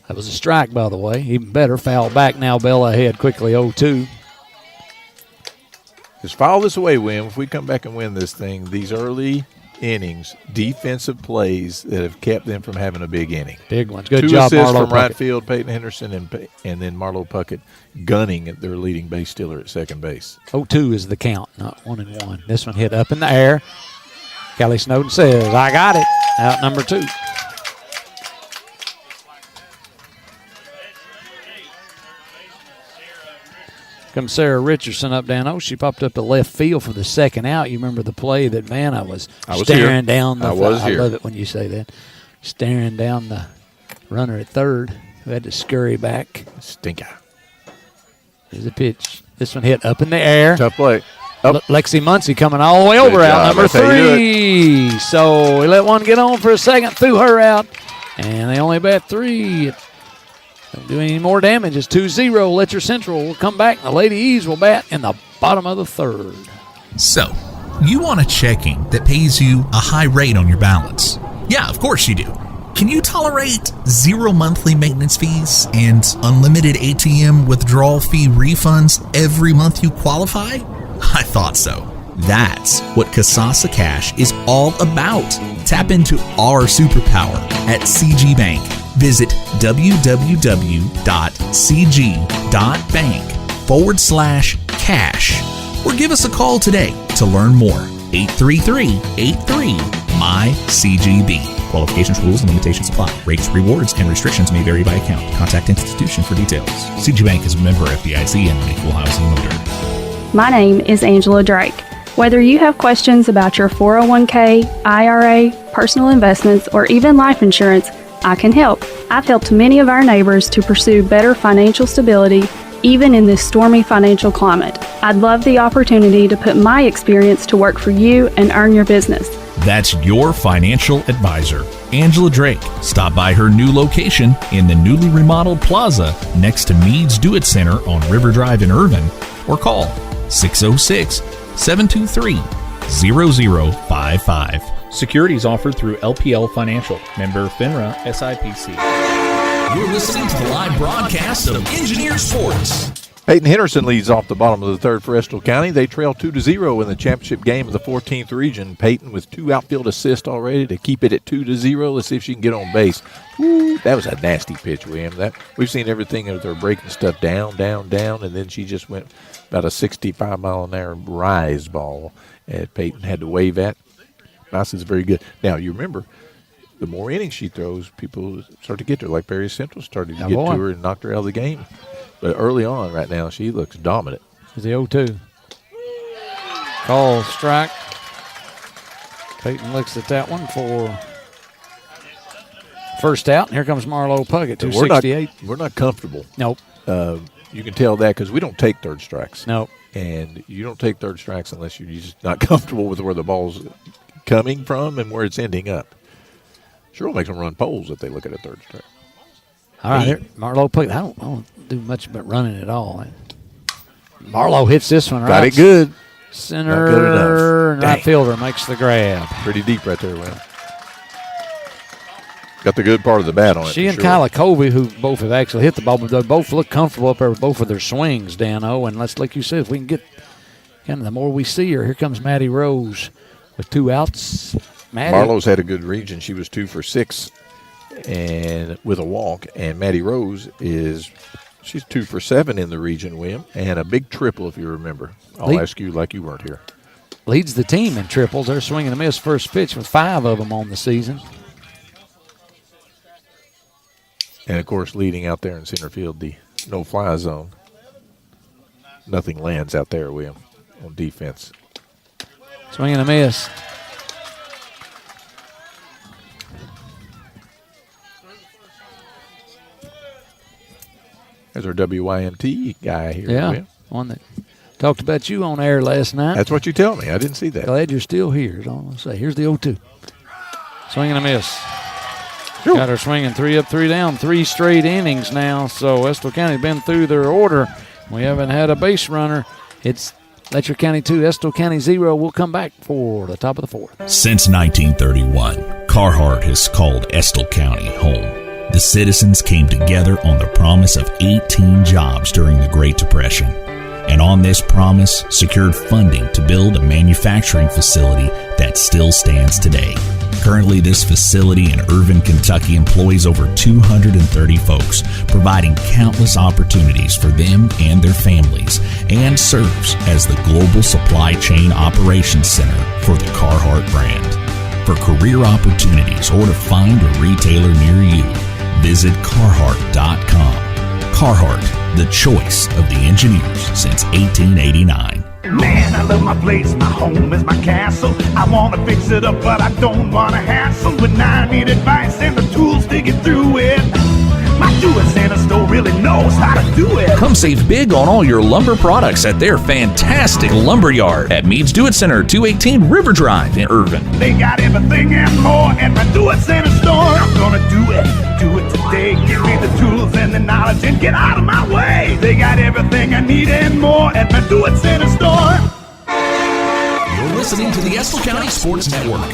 That was a strike, by the way. Even better. Foul back now. Bella ahead quickly, 0-2. Just file this away, William. If we come back and win this thing, these early innings, defensive plays that have kept them from having a big inning. Big ones. Good 2 job, assists Marlo from Puckett. right field, Peyton Henderson, and then Marlo Puckett gunning at their leading base stealer at second base. 0-2 is the count, not 1-1. This one hit up in the air. Kelly Snowden says, I got it. Out number 2. Comes Sarah Richardson up down. Oh, she popped up to left field for the second out. You remember the play that Vanna was staring down the I love it when you say that. Staring down the runner at third who had to scurry back. Stinker. Here's a pitch. This one hit up in the air. Tough play. Lexi Muncie coming all the way over out number 3. So we let one get on for a second, threw her out, and they only bat 3. Don't do any more damage. It's 2-0. Letcher Central will come back. The Lady E's will bat in the bottom of the 3rd. So, You want a checking that pays you a high rate on your balance. Yeah, of course you do. Can you tolerate 0 monthly maintenance fees and unlimited ATM withdrawal fee refunds every month you qualify? I thought so. That's what Kasasa Cash is all about. Tap into our superpower at CG Bank. Visit www.cg.bank/cash or give us a call today to learn more. 833-83-MY-CGB. Qualifications, rules, and limitations apply. Rates, rewards, and restrictions may vary by account. Contact institution for details. CG Bank is a member FDIC and an equal housing lender. My name is Angela Drake. Whether you have questions about your 401k, IRA, personal investments, or even life insurance, I can help. I've helped many of our neighbors to pursue better financial stability, even in this stormy financial climate. I'd love the opportunity to put my experience to work for you and earn your business. That's your financial advisor, Angela Drake. Stop by her new location in the newly remodeled plaza next to Meads Do-It Center on River Drive in Irvin, or call 606-723-0055. Securities offered through LPL Financial, member FINRA SIPC. You're listening to the live broadcast of Engineer Sports. Peyton Henderson leads off the bottom of the third for Estill County. They trail 2-0 in the championship game of the 14th region. Peyton with 2 outfield assists already to keep it at 2-0. Let's see if she can get on base. Woo, that was a nasty pitch, William. We've seen everything of her breaking stuff down, and then she just went about a 65-mile-an-hour rise ball, and Peyton had to wave at. Mouse is very good. Now, you remember, the more innings she throws, people start to get to her, like Perry Central started to get to her and knocked her out of the game. But early on right now, she looks dominant. It's the 0-2. Call strike. Peyton looks at that one for first out. And here comes Marlo Puckett, 268. We're not comfortable. Nope. You can tell that because we don't take third strikes. Nope. And you don't take third strikes unless you're just not comfortable with where the ball's coming from and where it's ending up. Sure makes them run poles if they look at a third strike. All right, here, Marlo Puckett. I don't do much about running at all. Marlo hits this one right. Got it good. Center, right fielder makes the grab. Pretty deep right there, Will. Got the good part of the bat on it. She and Kyla Colby, who both have actually hit the ball, but they both look comfortable up there with both of their swings, Dano. And let's, like you said, if we can get kind of the more we see her, here comes Maddie Rose with 2 outs. Marlo's had a good region. She was 2 for 6 and with a walk, and Maddie Rose she's 2 for 7 in the region, William, and a big triple if you remember. I'll ask you like you weren't here. Leads the team in triples. They're swinging a miss first pitch with 5 of them on the season. And, of course, leading out there in center field, the no-fly zone. Nothing lands out there, William, on defense. Swinging a miss. There's our WYMT guy here. Yeah, William. one that talked about you on air last night. That's what you tell me. I didn't see that. Glad you're still here. That's all I'll say. Here's the 0-2. Swinging a miss. Got her swinging 3 up, 3 down, 3 straight innings now. So Estill County's been through their order. We haven't had a base runner. It's Letcher County 2, Estill County 0. We'll come back for the top of the 4th. Since 1931, Carhartt has called Estill County home. The citizens came together on the promise of 18 jobs during the Great Depression, and on this promise secured funding to build a manufacturing facility that still stands today. Currently, this facility in Irvin, Kentucky employs over 230 folks, providing countless opportunities for them and their families, and serves as the global supply chain operations center for the Carhartt brand. For career opportunities or to find a retailer near you, visit Carhartt.com. Carhartt, the choice of the engineers since 1889. Man, I love my place, my home is my castle. I want to fix it up, but I don't want to hassle. But now I need advice and the tools to get through it. My do-it-center store really knows how to do it. Come save big on all your lumber products at their fantastic lumber yard at Meads Do-It Center, 218 River Drive in Irvin. They got everything and more at my do-it-center store. I'm gonna do it today. Give me the tools and the knowledge and get out of my way. They got everything I need and more at my do-it-center store. You're listening to the Estill County Sports Network.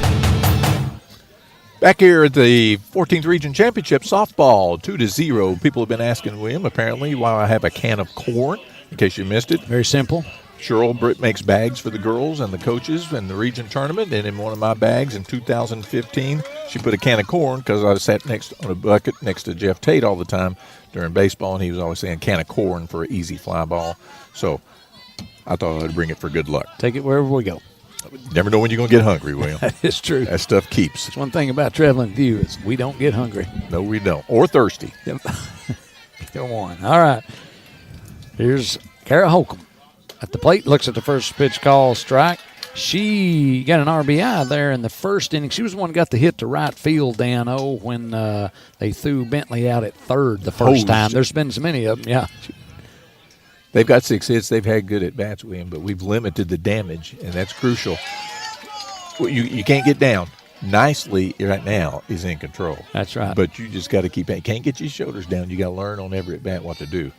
Back here at the 14th Region Championship softball, 2-0. People have been asking William, apparently, why I have a can of corn, in case you missed it. Very simple. Cheryl Britt makes bags for the girls and the coaches in the region tournament, and in one of my bags in 2015, she put a can of corn because I sat on a bucket next to Jeff Tate all the time during baseball, and he was always saying can of corn for an easy fly ball. So I thought I'd bring it for good luck. Take it wherever we go. Never know when you're going to get hungry, William. That is true. That stuff keeps. That's one thing about traveling with you is we don't get hungry. No, we don't. Or thirsty. Go on. All right. Here's Kara Holcomb at the plate. Looks at the first pitch call, strike. She got an RBI there in the first inning. She was the one who got the hit to right field, Dan O, when they threw Bentley out at third the first time. There's been so many of them, yeah. They've got 6 hits. They've had good at-bats, William, but we've limited the damage, and that's crucial. You can't get down. Nicely right now is in control. That's right. But you just got to keep – can't get your shoulders down. You got to learn on every at-bat what to do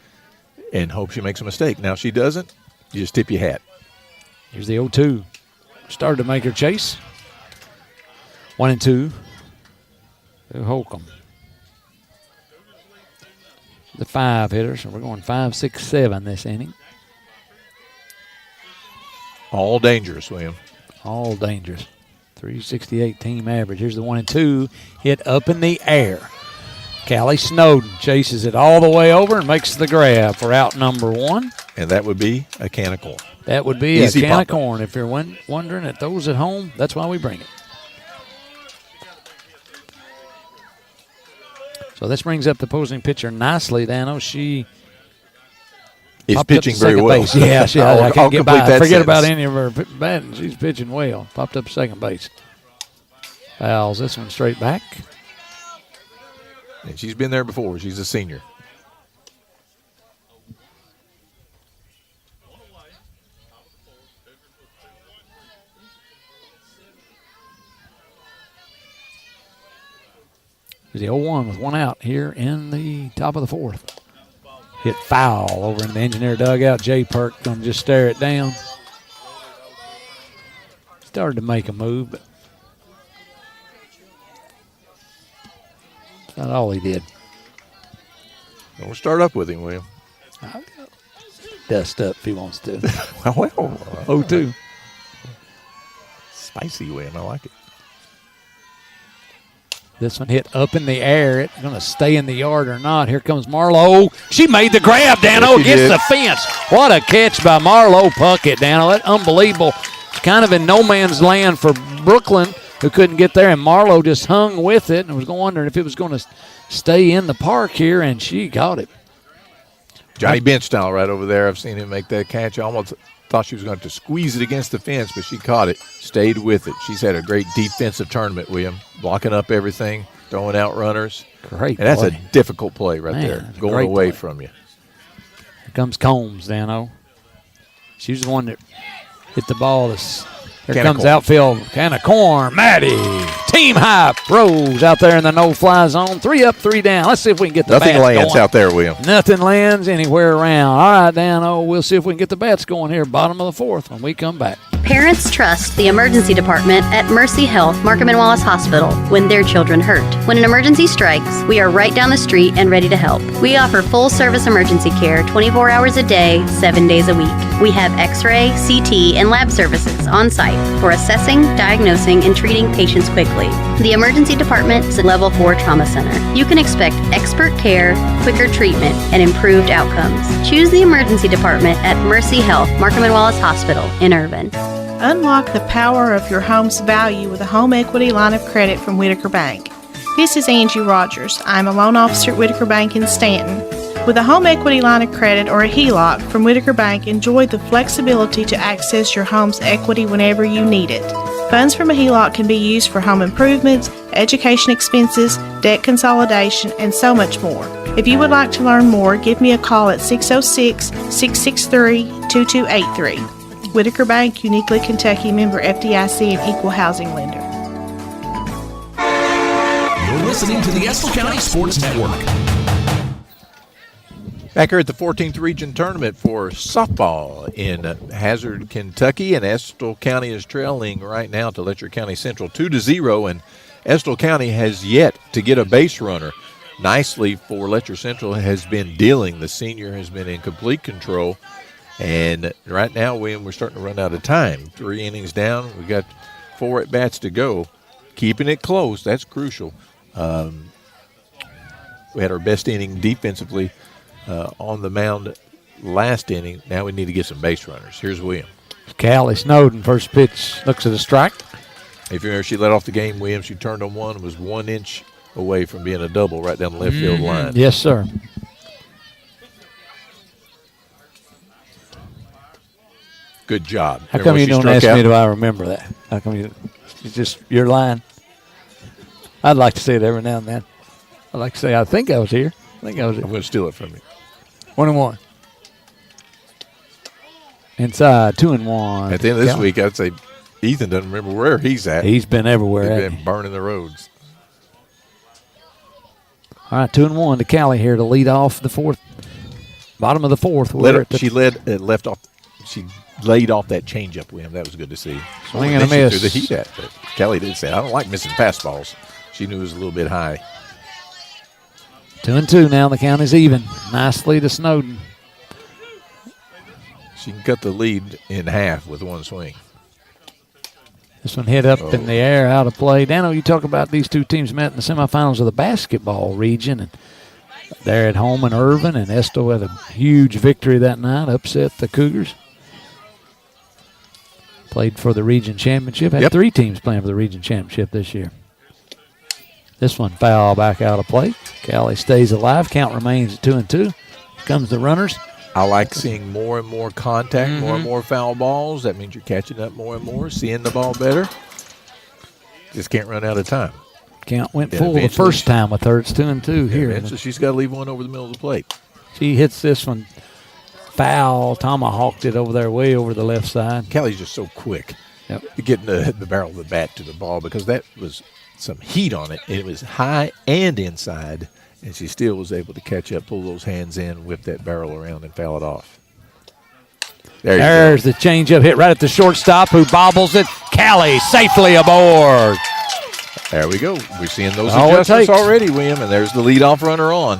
and hope she makes a mistake. Now, if she doesn't, you just tip your hat. Here's the 0-2. Started to make her chase. 1-2. Holcomb. The 5 hitter, so we're going 5, 6, 7 this inning. All dangerous, William. All dangerous. 368 team average. Here's the 1-2. Hit up in the air. Callie Snowden chases it all the way over and makes the grab for out number 1. And that would be a can of corn. That would be easy a can of corn. If you're wondering at those at home, that's why we bring it. So this brings up the opposing pitcher nicely, Dano. She is pitching very well. Base. Yeah, I can't get by. Forget sentence about any of her batting. She's pitching well. Popped up second base. Fouls this one straight back. And she's been there before. She's a senior. The 0-1 with 1 out here in the top of the 4th. Hit foul over in the engineer dugout. Jay Perk going to just stare it down. Started to make a move, but that's not all he did. Don't start up with him, William. Dust up if he wants to. well, 0-2. Spicy, William. I like it. This one hit up in the air. It's going to stay in the yard or not. Here comes Marlowe. She made the grab, Dano, against the fence. What a catch by Marlowe Puckett, Dano. That's unbelievable. It's kind of in no man's land for Brooklyn, who couldn't get there, and Marlowe just hung with it and was wondering if it was going to stay in the park here, and she got it. Johnny Bench style right over there. I've seen him make that catch. I almost thought she was going to squeeze it against the fence, but she caught it, stayed with it. She's had a great defensive tournament, William, blocking up everything, throwing out runners. Great. And that's a difficult play right there, going away play from you. Here comes Combs, Dano. She was the one that hit the ball. Here comes outfield. Can of corn. Maddie. Team high. Rose out there in the no-fly zone. 3 up, 3 down. Let's see if we can get the bats going. Nothing lands out there, William. Nothing lands anywhere around. All right, Dano. We'll see if we can get the bats going here. Bottom of the 4th when we come back. Parents trust the emergency department at Mercy Health Markham and Wallace Hospital when their children hurt. When an emergency strikes, we are right down the street and ready to help. We offer full-service emergency care 24 hours a day, 7 days a week. We have X-ray, CT, and lab services on site for assessing, diagnosing, and treating patients quickly. The emergency department is a level 4 trauma center. You can expect expert care, quicker treatment, and improved outcomes. Choose the emergency department at Mercy Health Markham and Wallace Hospital in Irvin. Unlock the power of your home's value with a home equity line of credit from Whitaker Bank. This is Angie Rogers. I'm a loan officer at Whitaker Bank in Stanton. With a home equity line of credit or a HELOC from Whitaker Bank, enjoy the flexibility to access your home's equity whenever you need it. Funds from a HELOC can be used for home improvements, education expenses, debt consolidation, and so much more. If you would like to learn more, give me a call at 606-663-2283. Whitaker Bank, uniquely Kentucky, member FDIC, and equal housing lender. You're listening to the Estill County Sports Network. Back here at the 14th Region Tournament for softball in Hazard, Kentucky, and Estill County is trailing right now to Letcher County Central 2-0, and Estill County has yet to get a base runner. Nicely for Letcher Central has been dealing. The senior has been in complete control, and right now we're starting to run out of time. 3 innings down. We got 4 at-bats to go. Keeping it close, that's crucial. We had our best inning defensively on the mound last inning. Now we need to get some base runners. Here's William. Callie Snowden, first pitch, looks at a strike. If you remember, she led off the game, Williams. She turned on one, was 1 inch away from being a double right down the left field line. Yes, sir. Good job. How come you don't ask me, do I remember that? How come it's just your line? I'd like to say it every now and then. I'd like to say, I think I was here. I'm going to steal it from you. 1-1. Inside, 2-1. At the end of this week, I'd say Ethan doesn't remember where he's at. He's been everywhere. He's been burning the roads. All right, 2-1 to Callie here to lead off the fourth. Bottom of the fourth. She left off. She laid off that changeup, William. That was good to see. Swing and a miss. She threw the heat at it. Callie did say, I don't like missing fastballs. She knew it was a little bit high. 2-2 now. The count is even. Nicely to Snowden. She can cut the lead in half with one swing. This one hit up in the air, out of play. Dano, you talk about these two teams met in the semifinals of the basketball region, and they're at home in Irvin, and Estill had a huge victory that night, upset the Cougars. Played for the region championship. Had 3 teams playing for the region championship this year. This one foul back out of play. Callie stays alive. Count remains at 2-2. Here comes the runners. I like seeing more and more contact, more and more foul balls. That means you're catching up more and more, seeing the ball better. Just can't run out of time. Count went full the first time with her. It's 2-2 here. So she's got to leave one over the middle of the plate. She hits this one foul. Tomahawked it over there, way over the left side. Callie's just so quick getting the barrel of the bat to the ball because that was some heat on it. It was high and inside. And she still was able to catch up, pull those hands in, whip that barrel around, and foul it off. There's the changeup hit right at the shortstop, who bobbles it. Callie safely aboard. There we go. We're seeing those adjustments already, William, and there's the leadoff runner on.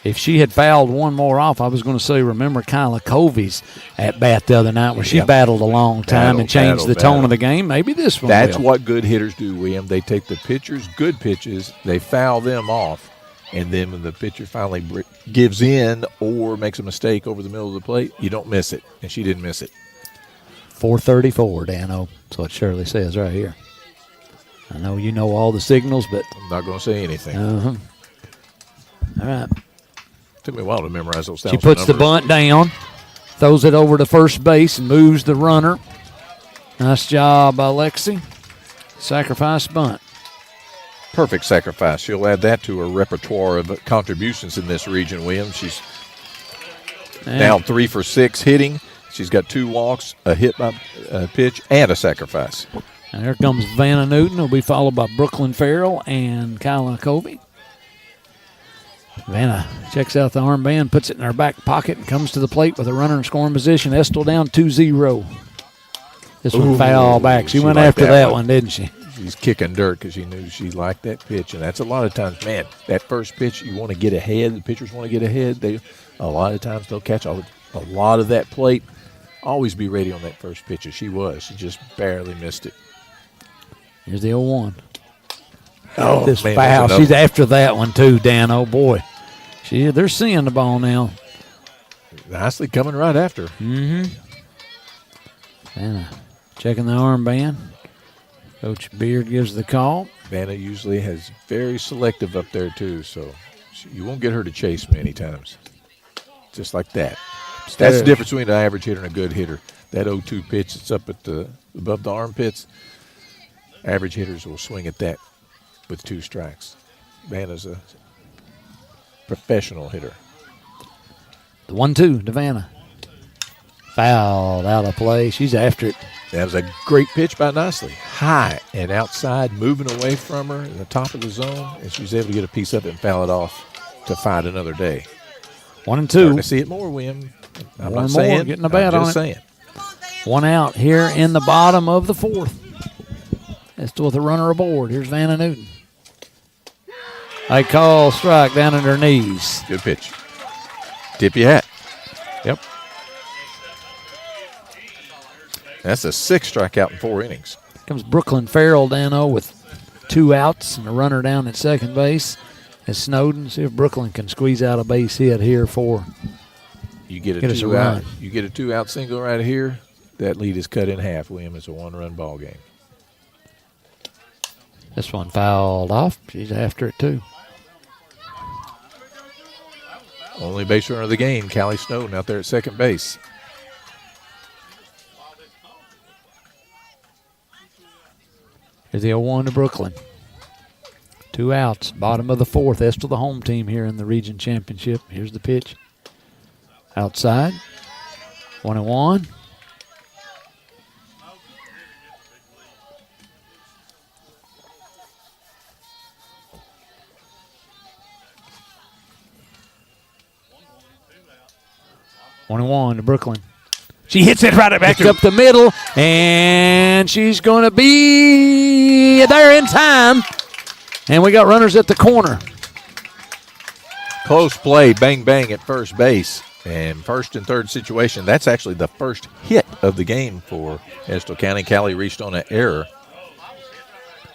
If she had fouled one more off, I was going to say, remember Kyla Covey's at bat the other night where she battled a long time and changed the tone of the game? Maybe this one That's will. what good hitters do, William. They take the pitcher's good pitches, they foul them off. And then when the pitcher finally gives in or makes a mistake over the middle of the plate, you don't miss it. And she didn't miss it. 434, Dano. That's what Shirley says right here. I know you know all the signals, but I'm not going to say anything. All right. Took me a while to memorize those sounds. She puts the bunt down, throws it over to first base, and moves the runner. Nice job by Lexi. Sacrifice bunt. Perfect sacrifice. She'll add that to her repertoire of contributions in this region, Williams. She's now 3 for 6 hitting. She's got 2 walks, a hit by pitch, and a sacrifice. And here comes Vanna Newton. Will be followed by Brooklyn Farrell and Kyla Covey. Vanna checks out the armband, puts it in her back pocket, and comes to the plate with a runner in scoring position. Estill down 2-0. This one foul back. She went after that one, didn't she? She's kicking dirt because she knew she liked that pitch. And that's a lot of times, man, that first pitch, you want to get ahead. The pitchers want to get ahead. A lot of times they'll catch a lot of that plate. Always be ready on that first pitch, as she was. She just barely missed it. Here's the 0-1. Oh, this man, foul. She's after that one, too, Dan. Oh, boy. They're seeing the ball now. Nicely coming right after. And checking the armband. Coach Beard gives the call. Vanna usually has very selective up there, too, so you won't get her to chase many times. Just like that. That's the difference between an average hitter and a good hitter. That 0-2 pitch that's up at above the armpits, average hitters will swing at that with 2 strikes. Vanna's a professional hitter. The 1-2 to Vanna. Fouled out of play. She's after it. That was a great pitch by Nicely. High and outside, moving away from her in the top of the zone, and she was able to get a piece of it and foul it off to fight another day. 1 and 2. Starting to see it more, William. I'm One not more, saying. getting a bat I'm on just it. saying. 1 out here in the bottom of the 4th. Estill with a runner aboard. Here's Vanna Newton. I call strike down at her knees. Good pitch. Tip your hat. Yep. That's a 6th strikeout in 4 innings. Comes Brooklyn Farrell down with 2 outs and a runner down at second base. As Snowden, see if Brooklyn can squeeze out a base hit here for. You get a Get us a 2 out. run. You get a 2-out single right here. That lead is cut in half, William. It's a 1-run ball game. This one fouled off. She's after it too. Only base runner of the game, Callie Snowden out there at second base. Here's the 0-1 to Brooklyn. 2 outs, bottom of the 4th. Estill the home team here in the region championship. Here's the pitch. Outside. 1-1. One and 1 to Brooklyn. She hits it right back up the middle, and she's going to be there in time. And we got runners at the corner. Close play, bang, bang at first base. And first and third situation, that's actually the first hit of the game for Estill County. Callie reached on an error.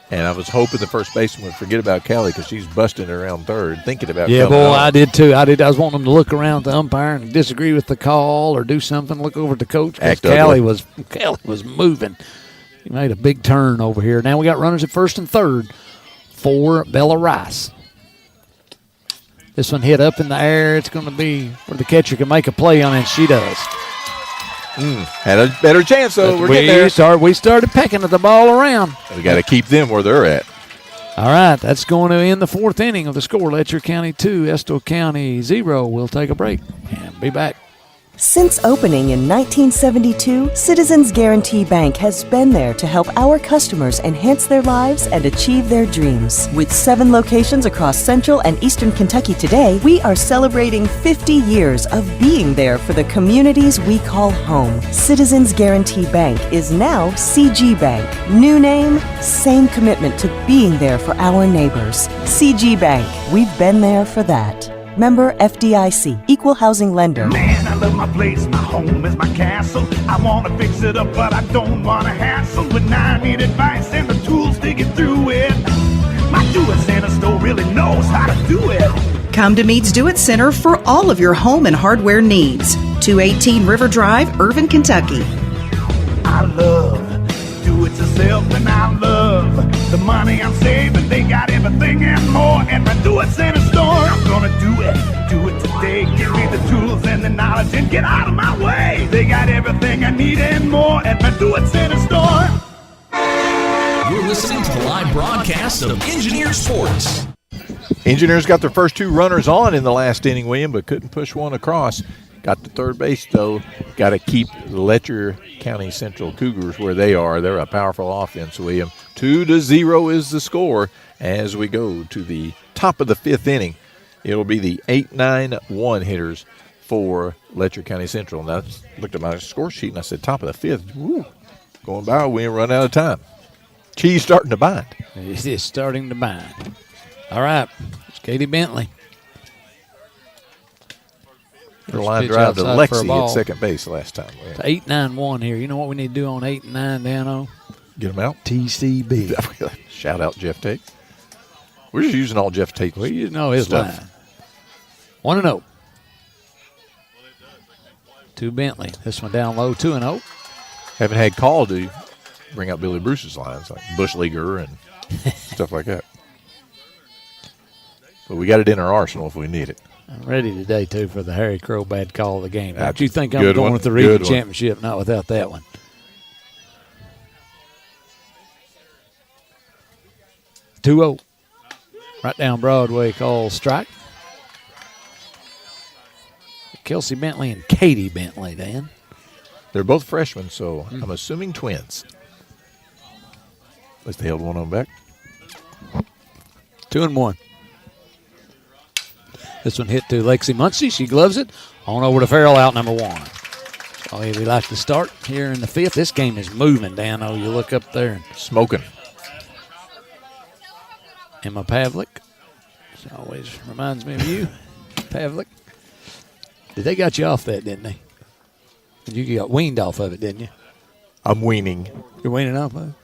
And I was hoping the first baseman would forget about Callie because she's busting around third, thinking about Yeah, coming boy, on. I did too. I was wanting them to look around at the umpire and disagree with the call or do something, look over at the coach. Because Callie was moving. He made a big turn over here. Now we got runners at first and third for Bella Rice. This one hit up in the air. It's going to be where the catcher can make a play on it, and she does. Had a better chance, though. We're getting there. We started pecking at the ball around. We got to keep them where they're at. All right, that's going to end the 4th inning of the score. Letcher County 2, Estill County 0. We'll take a break and be back. Since opening in 1972, Citizens Guarantee Bank has been there to help our customers enhance their lives and achieve their dreams. With 7 locations across Central and Eastern Kentucky today, we are celebrating 50 years of being there for the communities we call home. Citizens Guarantee Bank is now CG Bank. New name, same commitment to being there for our neighbors. CG Bank, we've been there for that. Member FDIC, Equal Housing Lender. Man, I love my place, my home is my castle. I want to fix it up, but I don't want to hassle. When I need advice and the tools to get through it, my do-it-center store really knows how to do it. Come to Mead's Do It Center for all of your home and hardware needs. 218 River Drive, Irvin, Kentucky. I love do-it-yourself, and I love the money I'm saving. They got everything and more at my do-it-center store. I'm gonna do it today. Give me the tools and the knowledge and get out of my way. They got everything I need and more at my do-it-center store. You're listening to the live broadcast of Engineer Sports. Engineers got their first 2 runners on in the last inning, William, but couldn't push one across. Got to third base, though. Got to keep the Letcher County Central Cougars where they are. They're a powerful offense, William. 2-0 is the score as we go to the top of the 5th inning. It'll be the 8-9-1 hitters for Letcher County Central. And I looked at my score sheet and I said, top of the 5th. Woo, going by, we ain't run out of time. Cheese starting to bind. It is starting to bind. All right, it's Katie Bentley. The line drive to Lexi at second base last time. It's 8-9-1 here. You know what we need to do on 8 and 9, Dano? Get them out. TCB. Shout out Jeff Tate. We're just using all Jeff Tate's Well, you know his stuff. line. 1-0. To Bentley. This one down low, 2-0. Haven't had call to bring out Billy Bruce's lines like Bush Leaguer and stuff like that. But we got it in our arsenal if we need it. I'm ready today, too, for the Harry Crow bad call of the game. That's Don't you think I'm good going one. with the region Good one. championship? Not without that one. 2-0. Right down Broadway, call strike. Kelsey Bentley and Katie Bentley, Dan. They're both freshmen, so I'm assuming twins. At least they held one on back. 2-1. This one hit to Lexi Muncie. She gloves it. On over to Farrell, out number 1. So we like to start here in the 5th. This game is moving, Dan. Oh, you look up there. Smoking. Emma Pavlik. She always reminds me of you, Pavlik. They got you off that, didn't they? You got weaned off of it, didn't you? I'm weaning. You're weaning off of it?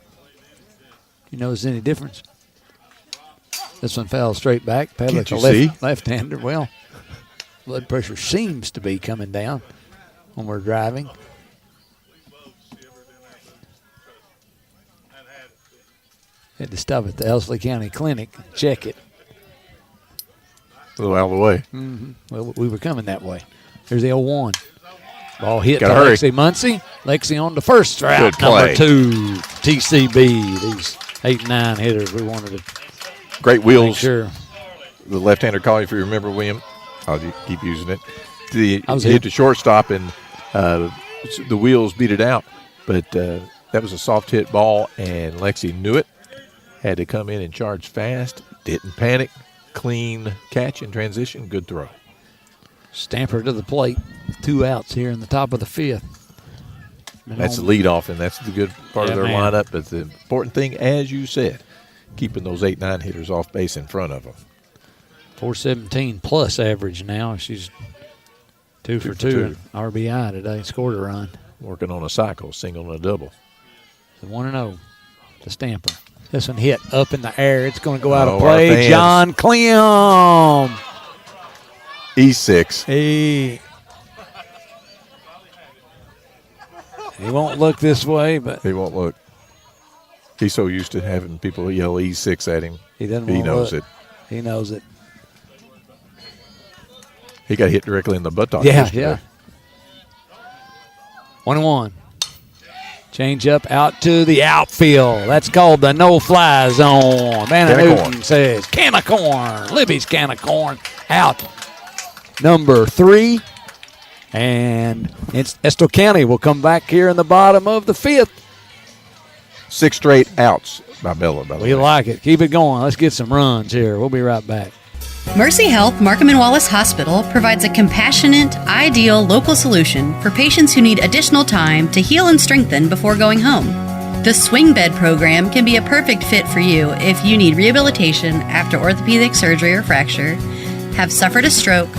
You notice any difference? This one fell straight back. Pavlik, a left-hander. Well, blood pressure seems to be coming down when we're driving. Had to stop at the Elsley County Clinic and check it. A little out of the way. Mm-hmm. Well, we were coming that way. Here's the 0-1. Ball hit to hurry. Lexi Muncie. Lexi on the first route. Good play. Number 2, TCB. These 8-9 hitters, we wanted to great wheels. make sure. The left-hander call, if you remember, William. I'll keep using it. He was hit the shortstop, and the wheels beat it out. But that was a soft hit ball, and Lexi knew it. Had to come in and charge fast. Didn't panic. Clean catch in transition. Good throw. Stamper to the plate. 2 outs here in the top of the 5th. That's the leadoff, and that's the good part of their lineup. But the important thing, as you said, keeping those 8-9 hitters off base in front of them. 417 plus average now. She's 2 for 2 in RBI today. Scored a run. Working on a cycle, single and a double. The 1-0 to Stamper. This one hit up in the air. It's going to go out of our play. fans. John Clem. E6. He won't look this way, but he won't look. He's so used to having people yell E6 at him. He doesn't. He knows it. He knows it. He got hit directly in the buttock. Yeah. 1-1. Change up out to the outfield. That's called the no-fly zone. Vanna Newton says, can of corn. Libby's can of corn out. Number 3. And Estill County will come back here in the bottom of the 5th. 6 straight outs by Bella, by the way. We like it. Keep it going. Let's get some runs here. We'll be right back. Mercy Health Markham and Wallace Hospital provides a compassionate, ideal local solution for patients who need additional time to heal and strengthen before going home. The Swing Bed program can be a perfect fit for you if you need rehabilitation after orthopedic surgery or fracture, have suffered a stroke,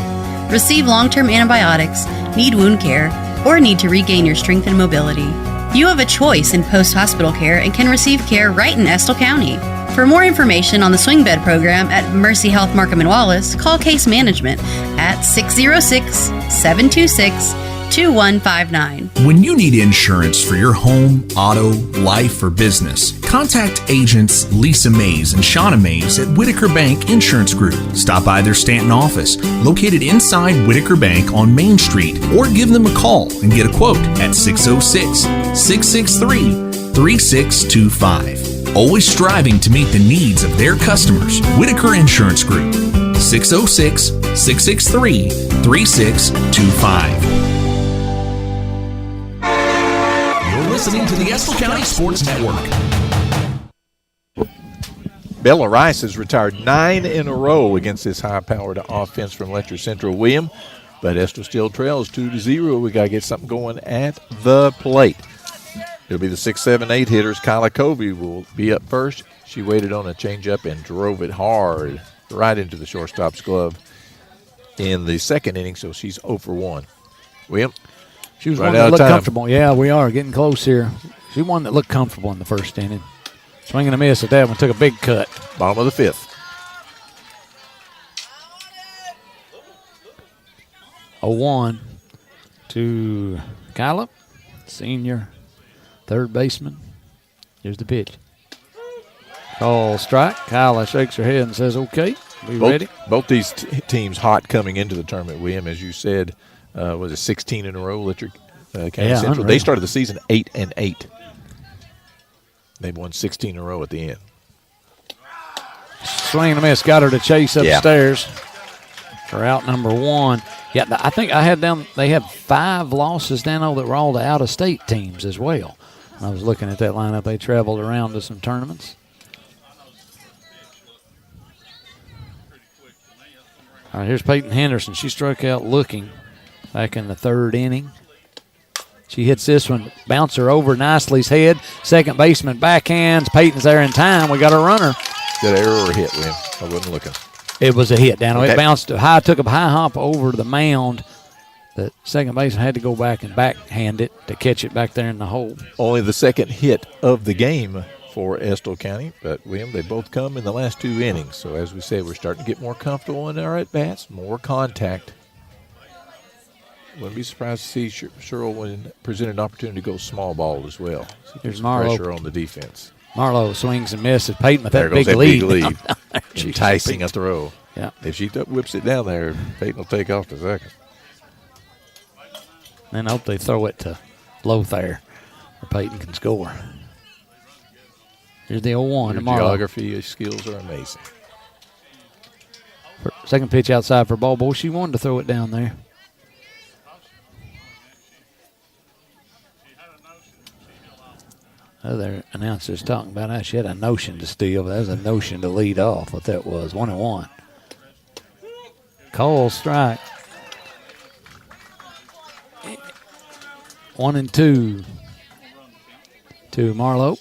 receive long-term antibiotics, need wound care, or need to regain your strength and mobility. You have a choice in post-hospital care and can receive care right in Estill County. For more information on the Swing Bed program at Mercy Health Markham and Wallace, call Case Management at 606-726-2159. When you need insurance for your home, auto, life, or business, contact agents Lisa Mays and Shauna Mays at Whitaker Bank Insurance Group. Stop by their Stanton office, located inside Whitaker Bank on Main Street, or give them a call and get a quote at 606-663-3625. Always striving to meet the needs of their customers. Whitaker Insurance Group, 606-663-3625. You're listening to the Estill County Sports Network. Bella Rice has retired 9 in a row against this high-powered offense from Letcher Central. William, but Estill still trails 2-0. We got to get something going at the plate. It'll be the 6, 7, 8 hitters. Kyla Covey will be up first. She waited on a changeup and drove it hard right into the shortstop's glove in the second inning, so she's 0 for 1. William? She was one that looked comfortable. Yeah, we are getting close here. She one that looked comfortable in the first inning. Swing and a miss at that one. Took a big cut. Bottom of the 5th. 0-1 to Kyla, senior third baseman. Here's the pitch. Call strike. Kyla shakes her head and says, okay, we ready? Both these teams hot coming into the tournament, William. As you said, was it 16 in a row, Letcher County Central? Unreal. They started the season 8-8. They've won 16 in a row at the end. Swing and a miss. Got her to chase upstairs for out number 1. Yeah, I think I had them. They had 5 losses down there that were all the out-of-state teams as well. I was looking at that lineup. They traveled around to some tournaments. All right, here's Peyton Henderson. She struck out looking back in the third inning. She hits this one, bouncer over Nicely's head. Second baseman backhands. Peyton's there in time. We got a runner. Good error or hit, William? I wasn't looking. It was a hit, Dano. Okay. It bounced high, took a high hop over the mound. The second baseman had to go back and backhand it to catch it back there in the hole. Only the second hit of the game for Estill County, but William, they both come in the last 2 innings. So as we said, we're starting to get more comfortable in our at-bats, more contact. Wouldn't be surprised to see Sherrill when presented an opportunity to go small ball as well. So Here's some Marlowe. pressure on the defense. Marlowe swings and misses. Peyton with that There goes big that lead. big lead. Jeez, Enticing a throw. Yeah. If she whips it down there, Peyton will take off to second. And I hope they throw it to Lothair where Peyton can score. Here's the 0-1 to Your Marlowe. geography skills are amazing. Second pitch outside for ball boy. She wanted to throw it down there. Other announcers talking about how she had a notion to steal. That was a notion to lead off. What that was. 1-1. Cole strike. 1-2 to Marlowe.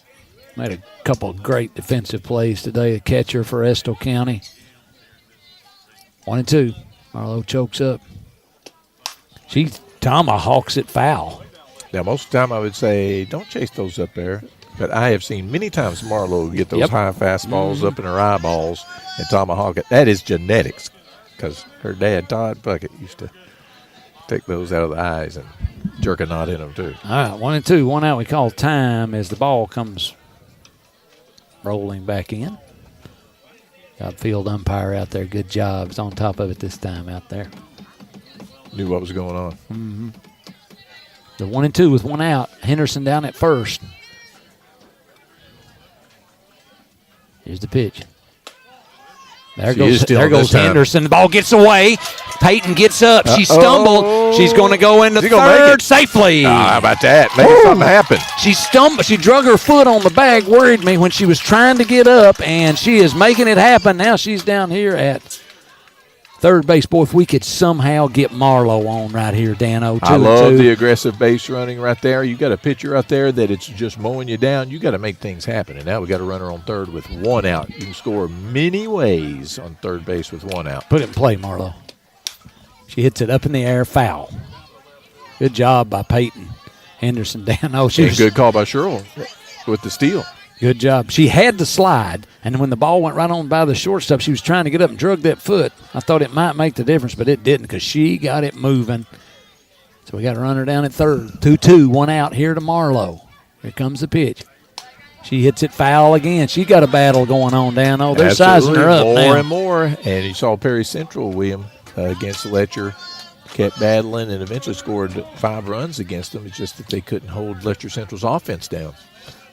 Made a couple of great defensive plays today. A catcher for Estill County. 1-2. Marlowe chokes up. She tomahawks it foul. Now, most of the time I would say don't chase those up there, but I have seen many times Marlowe get those high fastballs up in her eyeballs and tomahawk it. That is genetics because her dad, Todd Bucket, used to take those out of the eyes and jerk a knot in them too. All right, 1-2. 1 out we call time as the ball comes rolling back in. Got field umpire out there. Good job. He's on top of it this time out there. Knew what was going on. Mm-hmm. The 1-2 with 1 out. Henderson down at first. Here's the pitch. There goes Henderson. The ball gets away. Peyton gets up. She stumbled. She's going to go into third safely. How about that? Maybe something happened. She stumbled. She drug her foot on the bag. Worried me when she was trying to get up, and she is making it happen. Now she's down here at third base. Boy, if we could somehow get Marlowe on right here, Dano. I love the aggressive base running right there. You got a pitcher out there that it's just mowing you down. You got to make things happen. And now we got a runner on third with 1 out. You can score many ways on third base with 1 out. Put it in play, Marlowe. She hits it up in the air, foul. Good job by Peyton Henderson. Dano. Good call by Sherrill with the steal. Good job. She had the slide, and when the ball went right on by the shortstop, she was trying to get up and drug that foot. I thought it might make the difference, but it didn't because she got it moving. So we got a runner down at third. 2-2, 1 out here to Marlowe. Here comes the pitch. She hits it foul again. She got a battle going on, Dano. They're sizing her up more now. and more. And you saw Perry Central, William, against Letcher, kept battling and eventually scored 5 runs against them. It's just that they couldn't hold Letcher Central's offense down.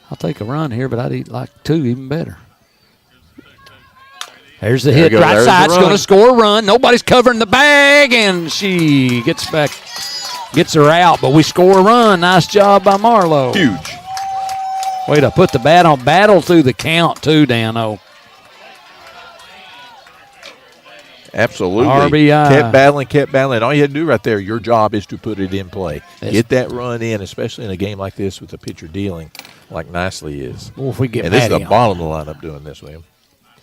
I'll take a run here, but I'd like 2 even better. There's the hit. Right side's going to score a run. Nobody's covering the bag, and she gets her out, but we score a run. Nice job by Marlowe. Huge. Way to put the bat on. Battle through the count, too, Dano. Absolutely. RBI. Kept battling. All you had to do right there, your job is to put it in play. Get that run in, especially in a game like this with the pitcher dealing like Nicely is. Well, if we get and this is the Maddie bottom of the lineup doing this, William.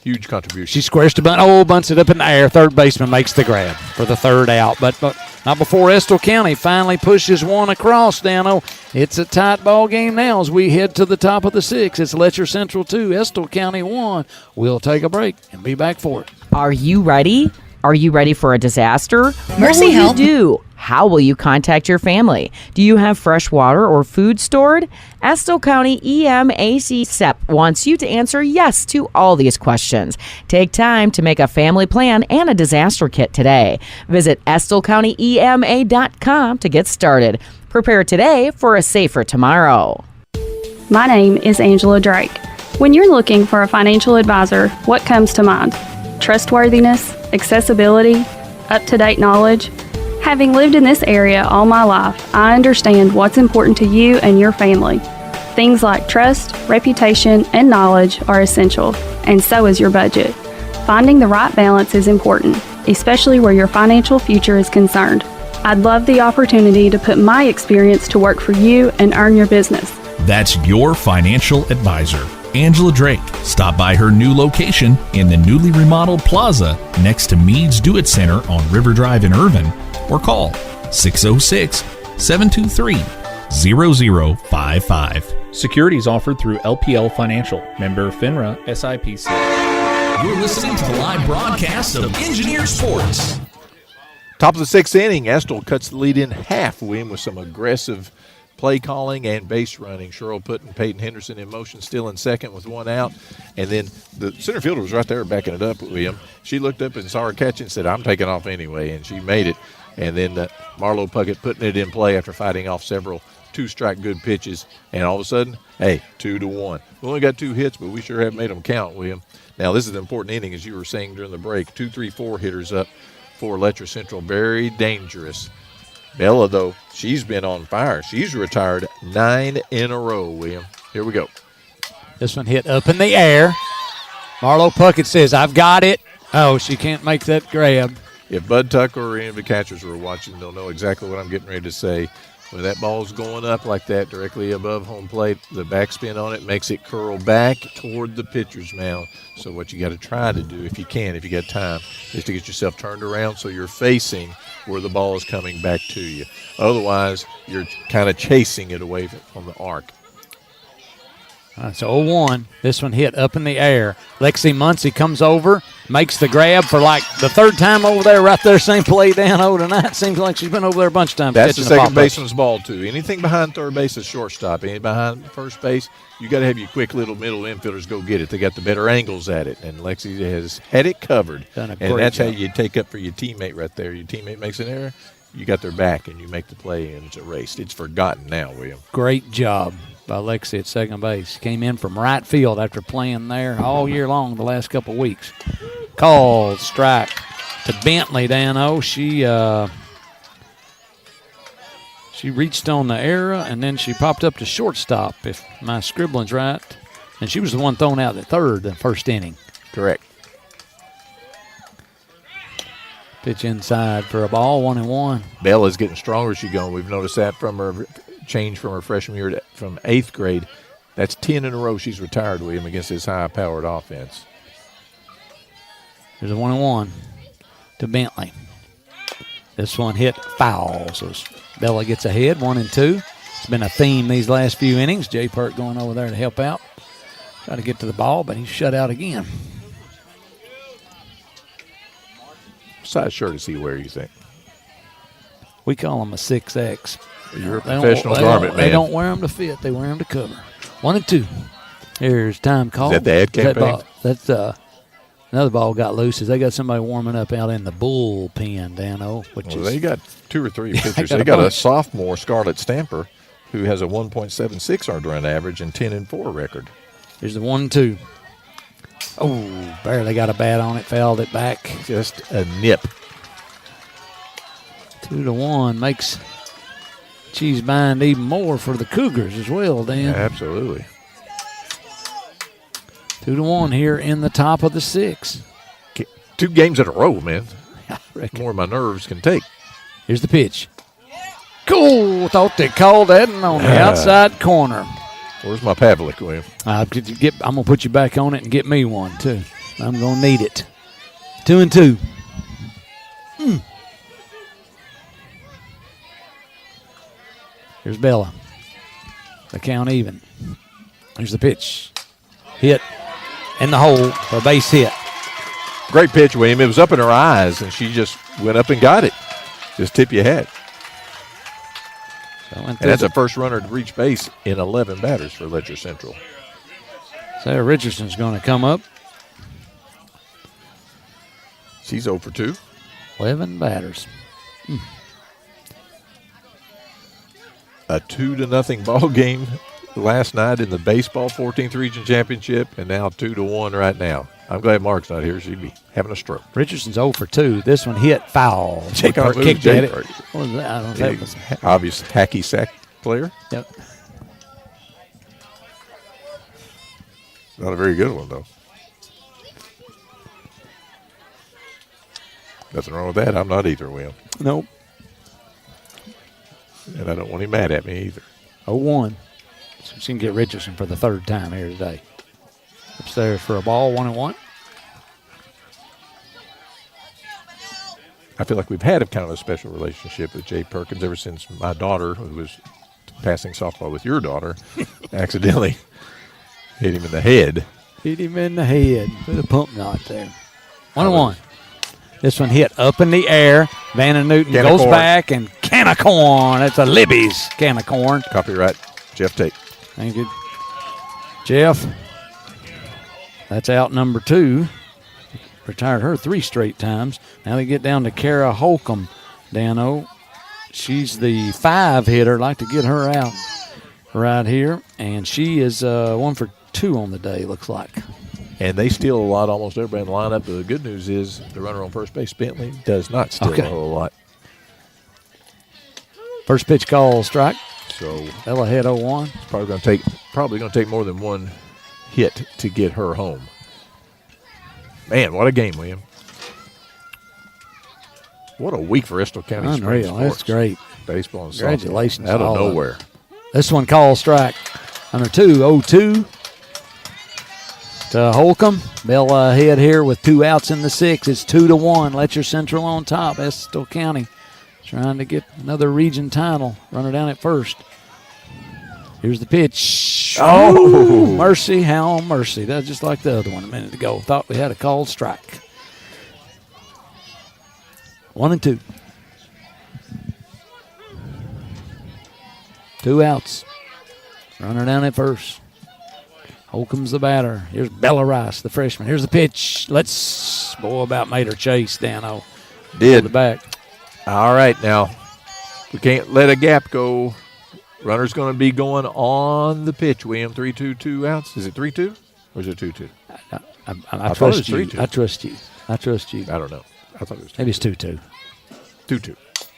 Huge contribution. She squares to bunt. Oh, bunts it up in the air. Third baseman makes the grab for the 3rd out. But not before Estill County finally pushes 1 across, Dano. It's a tight ball game now as we head to the top of the 6th. It's Letcher Central 2, Estill County 1. We'll take a break and be back for it. Are you ready? Are you ready for a disaster? Mercy What will Health. you do? How will you contact your family? Do you have fresh water or food stored? Estill County EMAC SEP wants you to answer yes to all these questions. Take time to make a family plan and a disaster kit today. Visit EstillCountyEMA.com to get started. Prepare today for a safer tomorrow. My name is Angela Drake. When you're looking for a financial advisor, what comes to mind? Trustworthiness, accessibility, up-to-date knowledge. Having lived in this area all my life, I understand what's important to you and your family. Things like trust, reputation, and knowledge are essential, and so is your budget. Finding the right balance is important. especially where your financial future is concerned. I'd love the opportunity to put my experience to work for you and earn your business. That's your financial advisor, Angela Drake. Stop by her new location in the newly remodeled plaza next to Mead's Do-It Center on River Drive in Irvin, or call 606-723-0055. Securities offered through LPL Financial, member FINRA SIPC. You're listening to the live broadcast of Engineer Sports. Top of the sixth inning, Estill cuts the lead in half, William, with some aggressive play calling and base running. Sherrill putting Peyton Henderson in motion, still in second with one out. And then the center fielder was right there backing it up, William. She looked up and saw her catch it and said, I'm taking off anyway, and she made it. And then Marlo Puckett putting it in play after fighting off several two-strike good pitches. And all of a sudden, hey, 2-1. We only got 2 hits, but we sure have made them count, William. Now, this is an important inning, as you were saying during the break. 2, 3, 4 hitters up for Letcher Central. Very dangerous. Bella, though, she's been on fire. She's retired 9 in a row, William. Here we go. This one hit up in the air. Marlo Puckett says, I've got it. Oh, she can't make that grab. If Bud Tucker or any of the catchers were watching, they'll know exactly what I'm getting ready to say. When that ball's going up like that directly above home plate, the backspin on it makes it curl back toward the pitcher's mound. So what you got to try to do, if you can, if you got time, is to get yourself turned around so you're facing where the ball is coming back to you. Otherwise, you're kind of chasing it away from the arc. All right, so 0-1. This one hit up in the air. Lexi Muncie comes over, makes the grab for like the third time over there, right there, same play down tonight. Seems like she's been over there a bunch of times. That's the second baseman's ball, too. Anything behind third base is shortstop. Anything behind first base, you got to have your quick little middle infielders go get it. They got the better angles at it, and Lexi has had it covered. And that's how you take up for your teammate right there. Your teammate makes an error, you got their back, and you make the play, and it's erased. It's forgotten now, William. Great job by Lexi at second base. Came in from right field after playing there all year long the last couple of weeks. Called strike to Bentley, Dano. She reached on the error, and then she popped up to shortstop, if my scribbling's right. And she was the one thrown out at third the first inning. Correct. Pitch inside for a ball, 1-1. Bella's getting stronger as she's going. We've noticed that from her change from her freshman year from 8th grade. That's 10 in a row she's retired, William, against this high-powered offense. There's a 1-1 to Bentley. This one hit foul, so Bella gets ahead, 1-2. It's been a theme these last few innings. Jay Pert going over there to help out. Try to get to the ball, but he's shut out again. What size shirt does he wear, you think? We call him a 6X. You're a professional garment man. They don't wear them to fit. They wear them to cover. 1-2. Here's time call. Is that the ad campaign? That's another ball got loose. They got somebody warming up out in the bullpen, Dano. They got 2 or 3 pitchers. They got a sophomore, Scarlett Stamper, who has a 1.76 earned run average and 10-4 record. Here's the 1-2. Oh, barely got a bat on it. Fouled it back. Just a nip. 2-1 makes cheese bind even more for the Cougars as well, Dan. Yeah, absolutely. 2-1 here in the top of the 6th. 2 games in a row, man. More my nerves can take. Here's the pitch. Cool. Thought they called that on the outside corner. Where's my Pavlik, William? I'm going to put you back on it and get me one, too. I'm going to need it. 2-2. Here's Bella. The count even. Here's the pitch. Hit in the hole for a base hit. Great pitch, William. It was up in her eyes, and she just went up and got it. Just tip your hat. And that's the first runner to reach base in 11 batters for Letcher Central. Sarah Richardson's going to come up. She's 0 for 2. 11 batters. A 2-0 ball game last night in the baseball 14th region championship, and now 2-1 right now. I'm glad Mark's not here. She'd be having a stroke. Richardson's 0 for 2. This one hit foul. Jay Pert kicked at it. What was that? I don't know if that was obvious hacky sack player. Yep. Not a very good one, though. Nothing wrong with that. I'm not either, Will. Nope. And I don't want him mad at me either. 0-1. So she can get Richardson for the third time here today. Upstairs for a ball, 1-1. I feel like we've had a kind of a special relationship with Jay Perkins ever since my daughter, who was passing softball with your daughter, accidentally hit him in the head. Hit him in the head. Put a pump knot there. 1-1. This one hit up in the air. Vanna Newton goes back, and can of corn. That's a Libby's can of corn. Copyright Jeff Tate. Thank you, Jeff. That's out number 2. Retired her 3 straight times. Now they get down to Kara Holcomb. Dano, she's the 5 hitter. Like to get her out right here. And she is 1 for 2 on the day, looks like. And they steal a lot, almost everybody in the lineup. The good news is the runner on first base, Bentley, does not steal a whole lot. First pitch call, strike. So Ella hit 0-1. It's probably going to take more than one hit to get her home. Man, what a game, William. What a week for Estill County Unreal. Sports. That's great. Baseball and Congratulations. softball. Out of nowhere. This one called strike. Number 2, 0-2. To Holcomb. Bell head here with 2 outs in the 6th. It's 2-1. Letcher Central on top. Estill County trying to get another region title. Runner down at first. Here's the pitch. Oh, mercy, how mercy. That's just like the other one a minute ago. Thought we had a called strike. 1-2. 2 outs. Runner down at first. Holcomb's the batter. Here's Bella Rice, the freshman. Here's the pitch. Boy, about made her chase, Dano. Did. The back. All right, now, we can't let a gap go. Runner's going to be going on the pitch, William. 3-2, 2 outs. Is it 3-2 or is it 2-2? I trust you. I trust you. I trust you. I don't know. I thought it was 2-2. Maybe it's 2-2. 2-2.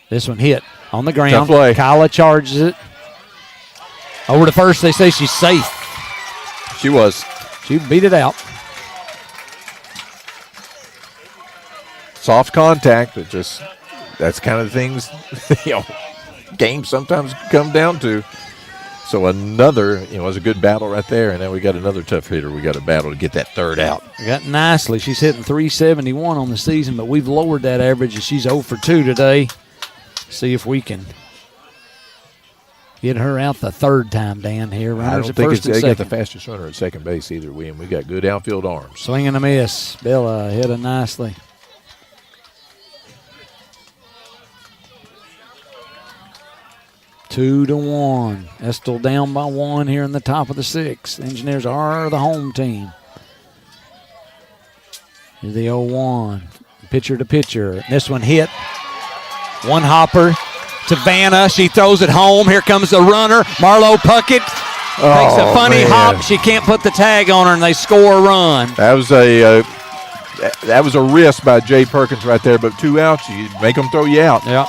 This one hit on the ground. Tough play. Kyla charges it. Over to first. They say she's safe. She was. She beat it out. Soft contact, but just that's kind of the things games sometimes come down to. So another, it was a good battle right there, and then we got another tough hitter. We got a battle to get that third out. Got nicely. She's hitting 371 on the season, but we've lowered that average, and she's 0 for 2 today. See if we can get her out the third time, Dan, here. Runners at first and they second. got the fastest runner at second base either, William. We got good outfield arms. Swing and a miss. Bella hit it nicely. Two to 1. Estill down by 1 here in the top of the 6th. Engineers are the home team. Here's the 0-1. Pitcher to pitcher. This one hit. One hopper to Vanna. She throws it home. Here comes the runner. Marlo Puckett takes a funny hop. She can't put the tag on her, and they score a run. That was a risk by Jay Perkins right there, but 2 outs, you make them throw you out. Yeah.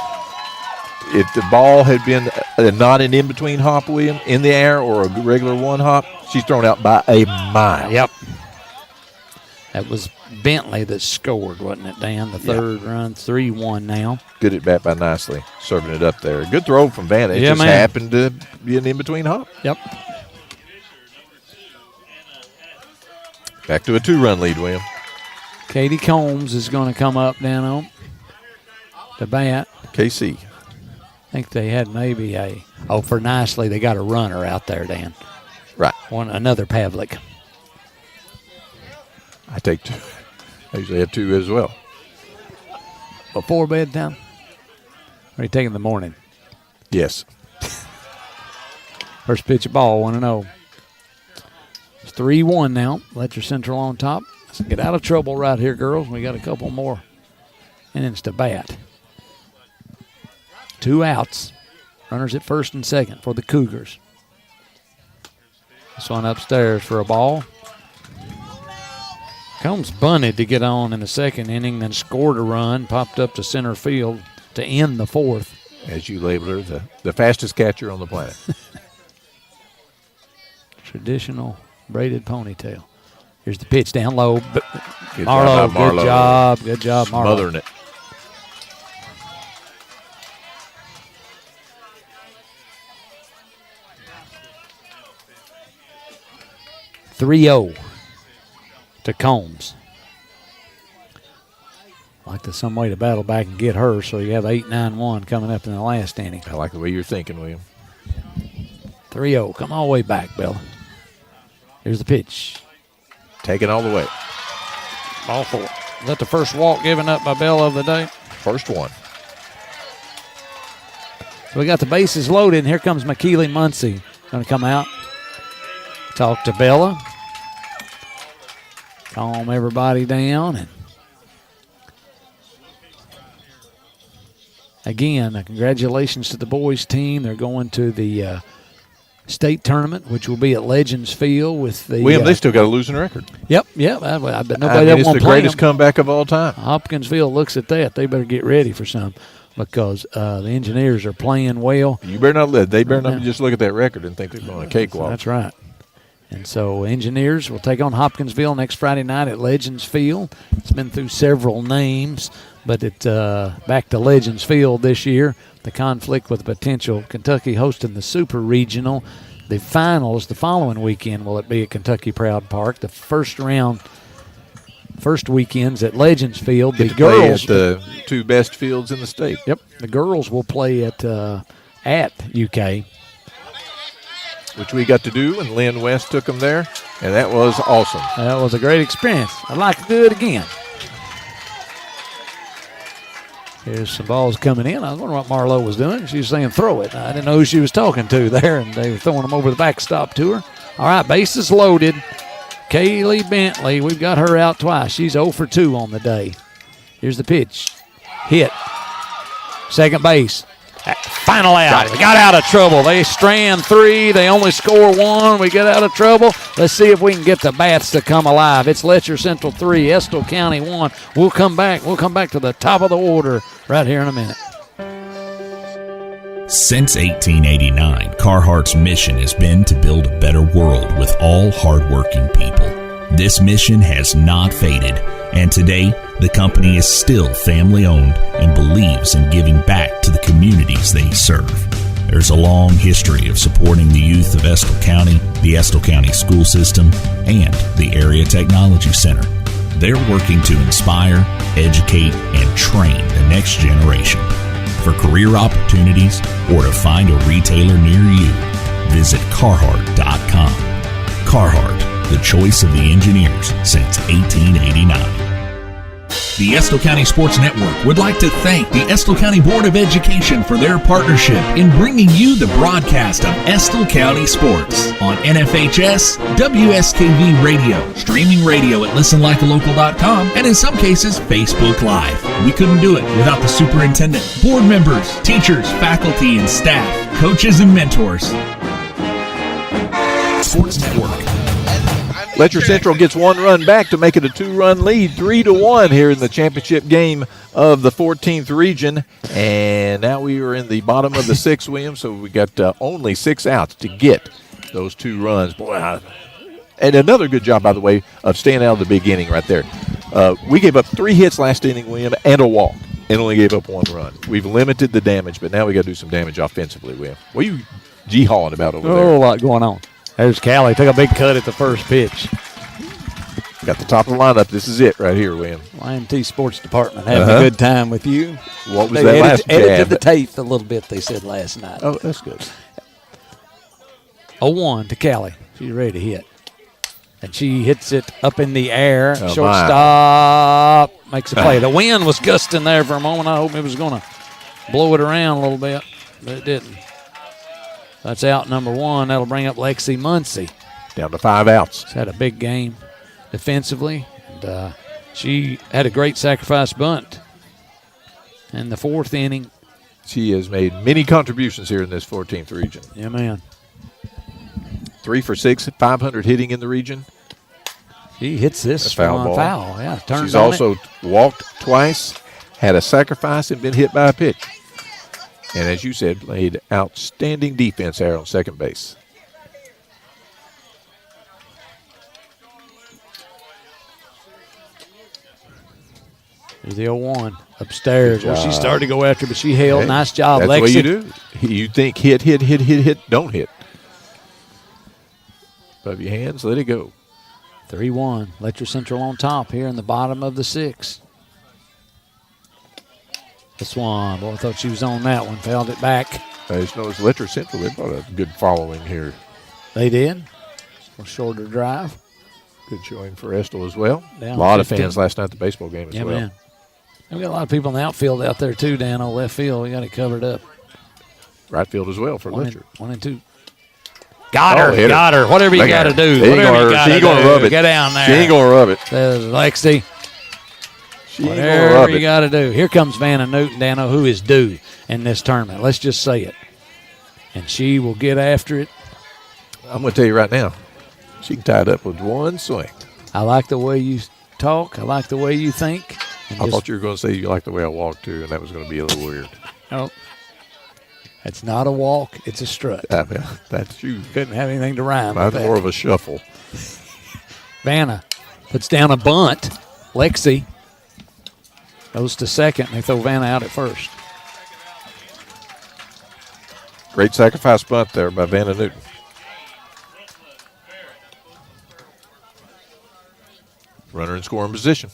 If the ball had been not an in-between hop, William, in the air or a regular one hop, she's thrown out by a mile. Yep. That was Bentley that scored, wasn't it, Dan? The third run, 3-1 now. Good at bat by Nicely, serving it up there. Good throw from Vanna. It just happened to be an in-between hop. Yep. Back to a 2-run lead, William. Katie Combs is going to come up down to bat. KC. I think they had maybe for Nicely, they got a runner out there, Dan. Right. Another Pavlik. I take 2. I usually have 2 as well. Before bedtime? Or are you taking the morning? Yes. First pitch of ball, 1-0. It's 3-1 now. Letcher Central on top. Let's get out of trouble right here, girls. We got a couple more innings to bat. 2 outs. Runners at first and second for the Cougars. This one upstairs for a ball. Combs bunted to get on in the second inning, then scored a run, popped up to center field to end the 4th. As you labeled her, the fastest catcher on the planet. Traditional braided ponytail. Here's the pitch down low. Good Marlo, job, Marlo. Good job, Marlo. Smothering it. 3-0 to Combs. Like there's some way to battle back and get her, so you have 8-9-1 coming up in the last inning. I like the way you're thinking, William. 3-0. Come all the way back, Bella. Here's the pitch. Take it all the way. Ball 4. Is that the first walk given up by Bella of the day? First one. So we got the bases loaded, and here comes McKeely Muncie. Going to come out. Talk to Bella. Calm everybody down. And again, congratulations to the boys team. They're going to the state tournament, which will be at Legends Field with the William, they still got a losing record. Yep. I bet nobody I mean, ever it's won't the play greatest them. comeback of all time. Hopkinsville looks at that. They better get ready for some because the Engineers are playing well. You better not they better not just look at that record and think they're going a cakewalk. That's right. And so Engineers will take on Hopkinsville next Friday night at Legends Field. It's been through several names, but it's back to Legends Field this year. The conflict with potential Kentucky hosting the Super Regional. The finals the following weekend will it be at Kentucky Proud Park. The first weekend's at Legends Field. The girls at the two best fields in the state. Yep, the girls will play at UK, which we got to do, and Lynn West took them there, and that was awesome. That was a great experience. I'd like to do it again. Here's some balls coming in. I was wondering what Marlowe was doing. She was saying throw it. I didn't know who she was talking to there, and they were throwing them over the backstop to her. All right, bases loaded. Kaylee Bentley, we've got her out twice. She's 0 for 2 on the day. Here's the pitch. Hit. Second base. Final out. They got out of trouble. They strand 3. They only score 1. We get out of trouble. Let's see if we can get the bats to come alive. It's Letcher Central 3, Estill County 1. We'll come back. We'll come back to the top of the order right here in a minute. Since 1889, Carhartt's mission has been to build a better world with all hardworking people. This mission has not faded, and today the company is still family-owned and believes in giving back to the communities they serve. There's a long history of supporting the youth of Estill County, the Estill County school system, and the Area Technology Center. They're working to inspire, educate, and train the next generation. For career opportunities or to find a retailer near you, visit Carhartt.com. Carhartt, the choice of the engineers since 1889. The Estill County Sports Network would like to thank the Estill County Board of Education for their partnership in bringing you the broadcast of Estill County Sports on NFHS, WSKV Radio, streaming radio at listenlikealocal.com, and in some cases, Facebook Live. We couldn't do it without the superintendent, board members, teachers, faculty, and staff, coaches, and mentors. Sports Network. Letcher Central gets 1 run back to make it a 2-run lead, 3-1 here in the championship game of the 14th region. And now we are in the bottom of the 6th, William, so we got only 6 outs to get those 2 runs. Boy, and another good job, by the way, of staying out of the beginning right there. We gave up 3 hits last inning, William, and a walk, and only gave up 1 run. We've limited the damage, but now we got to do some damage offensively, William. What are you gee-hawing about over there? Oh, a lot going on. There's Callie. Took a big cut at the first pitch. Got the top of the lineup. This is it right here, William. YMT Sports Department having a good time with you. What was that last jab? Edited the tape a little bit, they said last night. Oh, that's good. 0-1 to Callie. She's ready to hit. And she hits it up in the air. Oh, shortstop makes a play. The wind was gusting there for a moment. I hope it was going to blow it around a little bit, but it didn't. That's out number 1. That'll bring up Lexi Muncie. Down to 5 outs. She's had a big game defensively. And she had a great sacrifice bunt in the 4th inning. She has made many contributions here in this 14th region. Yeah, man. 3 for 6, 500 hitting in the region. She hits this foul. Yeah, she's also walked twice, had a sacrifice, and been hit by a pitch. And as you said, played outstanding defense there on second base. There's the 0-1 upstairs. Well, she started to go after, but she held. Hey, nice job, that's Lexi. That's what you do. You think hit, don't hit. Above your hands, let it go. 3-1. Letcher Central on top here in the bottom of the 6th. This one, boy, I thought she was on that one. Fouled it back. I just noticed Letcher Central, they brought a good following here. They did. A shorter drive. Good showing for Estill as well. Down a lot 15. of fans last night at the baseball game as well. Man. We've got a lot of people in the outfield out there, too, Dan, on left field. We got it covered up. Right field as well for Letcher. 1 and 2. Got her. Whatever you got to do. She ain't going to rub it. Get down there. She ain't going to rub it. Says Lexi. Whatever you got to do. Here comes Vanna Newton, Dano, who is due in this tournament. Let's just say it. And she will get after it. I'm going to tell you right now, she can tie it up with one swing. I like the way you talk. I like the way you think. I thought you were going to say you like the way I walk, too, and that was going to be a little weird. Oh. It's not a walk. It's a strut. That's you. Couldn't have anything to rhyme Mine's with that. more of a shuffle. Vanna puts down a bunt. Lexi goes to second, and they throw Vanna out at first. Great sacrifice bunt there by Vanna Newton. Runner in scoring position.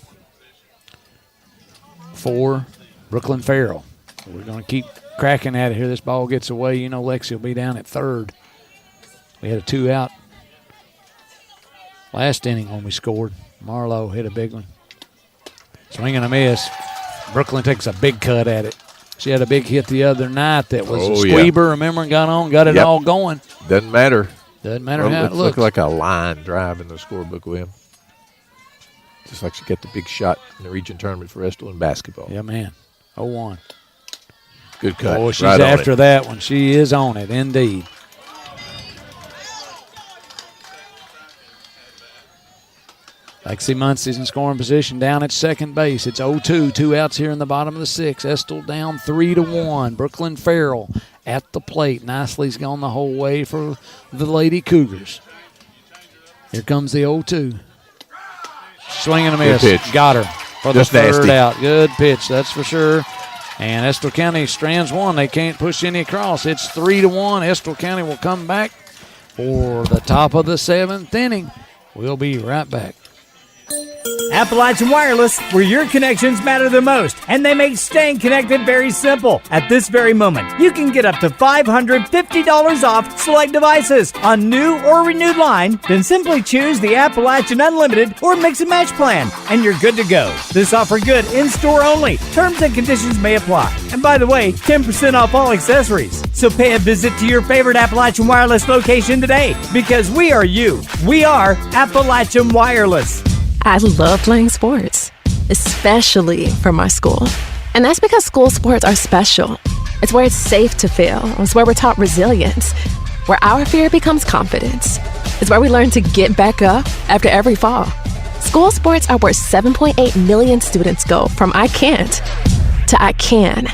For Brooklyn Farrell. We're going to keep cracking at it here. This ball gets away. You know Lexi will be down at third. We had a 2-out last inning when we scored. Marlowe hit a big one. Swing and a miss. Brooklyn takes a big cut at it. She had a big hit the other night that was a squeeber, remember, and got it all going. Doesn't matter. Doesn't matter how it looks. Looked like a line drive in the scorebook, William. Just like she got the big shot in the region tournament for Estill in basketball. Yeah, man. 0-1. Good cut. Oh, she's after that one. She is on it, indeed. Lexi Muncie's in scoring position down at second base. It's 0-2, 2 outs here in the bottom of the 6th. Estill down 3-1. Brooklyn Farrell at the plate. Nicely's gone the whole way for the Lady Cougars. Here comes the 0-2. Swing and a miss. Good pitch. Got her for Just the third nasty. out. Good pitch, that's for sure. And Estill County strands one. They can't push any across. It's 3-1. Estill County will come back for the top of the 7th inning. We'll be right back. Appalachian Wireless, where your connections matter the most, and they make staying connected very simple. At this very moment, you can get up to $550 off select devices on new or renewed line. Then simply choose the Appalachian Unlimited or Mix and Match plan, and you're good to go. This offer good in-store only. Terms and conditions may apply. And by the way, 10% off all accessories. So pay a visit to your favorite Appalachian Wireless location today, because we are you. We are Appalachian Wireless. I love playing sports, especially for my school. And that's because school sports are special. It's where it's safe to fail. It's where we're taught resilience, where our fear becomes confidence. It's where we learn to get back up after every fall. School sports are where 7.8 million students go from I can't to I can.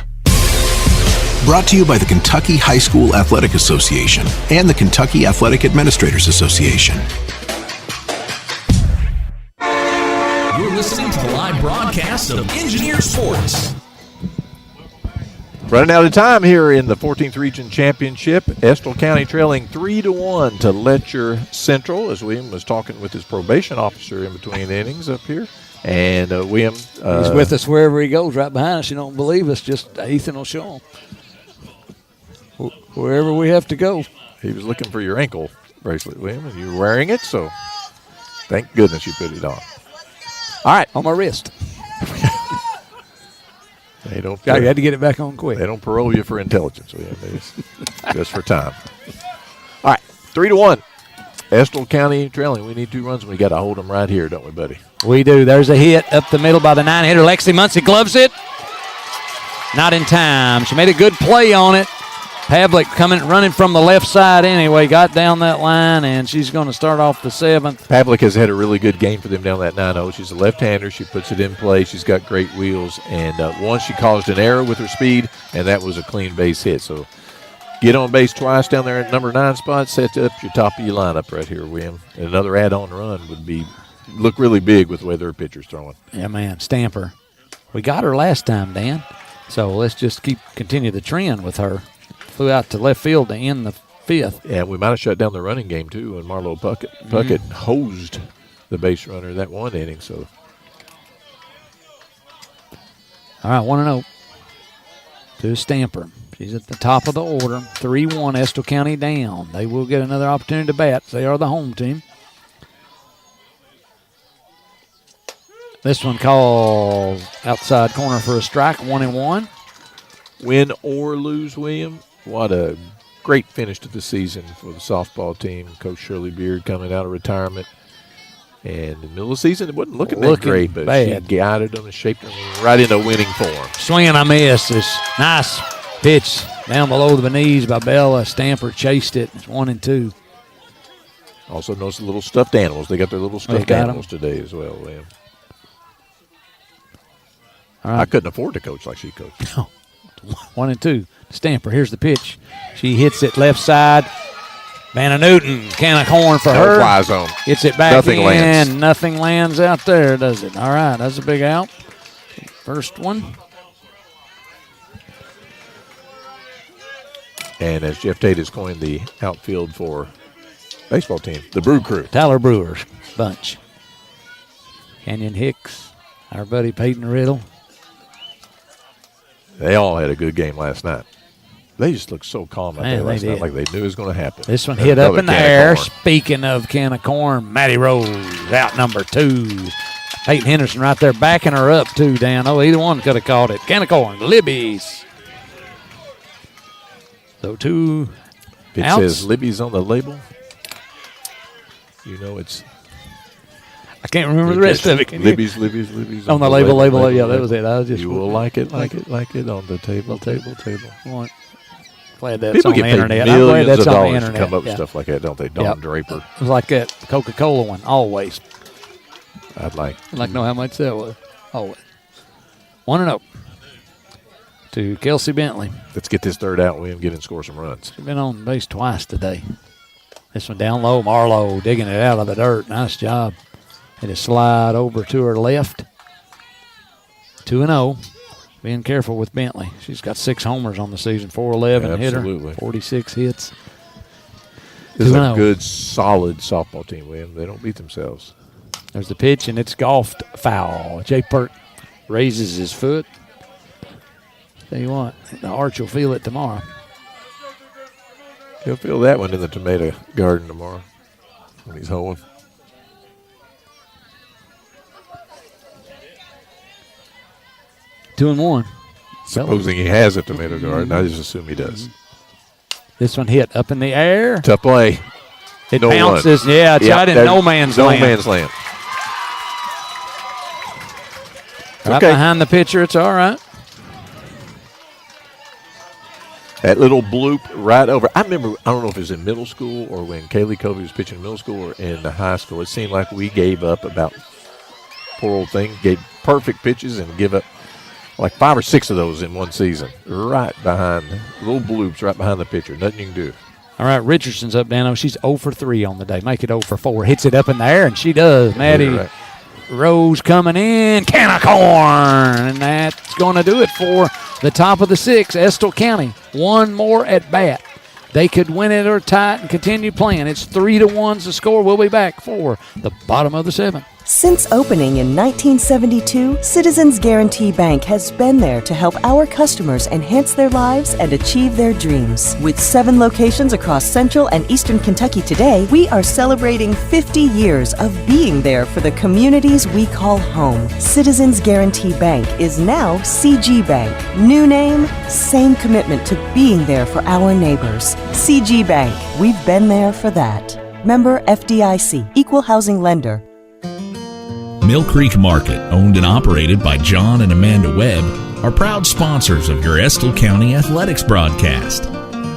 Brought to you by the Kentucky High School Athletic Association and the Kentucky Athletic Administrators Association. You're listening to the live broadcast of Engineer Sports. Running out of time here in the 14th Region Championship. Estill County trailing 3-1 to Letcher Central, as William was talking with his probation officer in between innings up here. And William. He's with us wherever he goes, right behind us. You don't believe us, just Ethan will show him. Wherever we have to go. He was looking for your ankle bracelet, William, and you were wearing it, so thank goodness you put it on. All right, on my wrist. They don't. I had to get it back on quick. They don't parole you for intelligence, William. Just for time. All right, 3-1. Estill County trailing. We need 2 runs. We got to hold them right here, don't we, buddy? We do. There's a hit up the middle by the 9-hitter. Lexi Muncie gloves it. Not in time. She made a good play on it. Pavlik running from the left side anyway, got down that line, and she's going to start off the 7th. Pavlik has had a really good game for them down that 9-0. She's a left-hander. She puts it in play. She's got great wheels. And once she caused an error with her speed, and that was a clean base hit. So get on base twice down there at number 9 spot, set up your top of your lineup right here, William. And another add-on run would look really big with the way their pitcher's throwing. Yeah, man, Stamper. We got her last time, Dan. So let's just continue the trend with her. Flew out to left field to end the 5th. Yeah, we might have shut down the running game, too, and Marlo Puckett hosed the base runner that one inning. So, all right, 1-0 to Stamper. She's at the top of the order. 3-1, Estill County down. They will get another opportunity to bat. They are the home team. This one calls outside corner for a strike, 1-1. Win or lose, William, what a great finish to the season for the softball team. Coach Shirley Beard coming out of retirement. And in the middle of the season, it wasn't looking that great, but bad. she guided them and shaped them right into winning form. Swing and a miss. This nice pitch down below the knees by Bella. Stamper chased it. It's 1-2. Also notice the little stuffed animals. They got their little stuffed animals today as well, William. All right. I couldn't afford to coach like she coached. No. 1-2. Stamper, here's the pitch. She hits it left side. Vanna Newton, can of corn for her. Fly zone. Gets it back Nothing in. lands. Nothing lands out there, does it? All right, that's a big out. First one. And as Jeff Tate has coined the outfield for baseball team, the Brew Crew. Tyler Brewer's bunch. Canyon Hicks, our buddy Peyton Riddle. They all had a good game last night. They just looked so calm out there last night, like they knew it was going to happen. This one hit up in the air. Speaking of can of corn, Maddie Rose out number 2. Peyton Henderson right there backing her up too, Dan. Oh, either one could have caught it. Can of corn, Libby's. So 2 It outs. says Libby's on the label. You know it's. I can't remember the rest of it. Can Libby's on the label. Yeah, that was it. I was just. You will like it on the table. Glad that's People on get the paid internet. I'm glad millions that's of on the dollars internet. to come up with Yeah. stuff like that, don't they? Don Draper. It was like that Coca-Cola one, always. I'd like to know how much that was. Always. 1-0 to Kelsey Bentley. Let's get this third out, William. Get and score some runs. She's been on base twice today. This one down low. Marlowe digging it out of the dirt. Nice job. Hit a slide over to her left. 2-0. Being careful with Bentley. She's got 6 homers on the season. 411 Absolutely. hitter. 46 hits. This is a 2-0. good, solid softball team, William. They don't beat themselves. There's the pitch, and it's golfed foul. Jay Pert raises his foot. Tell you what, the Arch will feel it tomorrow. He'll feel that one in the tomato garden tomorrow when he's hoeing. Two and one. Supposing he has a tomato garden, I just assume he does. This one hit up in the air. Tough play. It No bounces. one. Yeah, it's right in no man's land. No man's land. Right Okay. behind the pitcher, it's all right. That little bloop right over. I remember, I don't know if it was in middle school or when Kaylee Covey was pitching in middle school or in the high school. It seemed like we gave up about, poor old thing, gave perfect pitches and give up like 5 or 6 of those in one season. Right behind, little bloops right behind the pitcher. Nothing you can do. All right, Richardson's up, Dano. She's 0 for 3 on the day. Make it 0 for 4. Hits it up in the air, and she does. Maddie Right. Rose coming in. Can of corn. And that's going to do it for the top of the 6, Estill County. One more at bat. They could win it or tie it and continue playing. It's 3-1's the score. We'll be back for the bottom of the 7th. Since opening in 1972, Citizens Guarantee Bank has been there to help our customers enhance their lives and achieve their dreams. With 7 locations across Central and Eastern Kentucky today, we are celebrating 50 years of being there for the communities we call home. Citizens Guarantee Bank is now CG Bank. New name, same commitment to being there for our neighbors. CG Bank, we've been there for that. Member FDIC, Equal Housing Lender. Mill Creek Market, owned and operated by John and Amanda Webb, are proud sponsors of your Estill County athletics broadcast.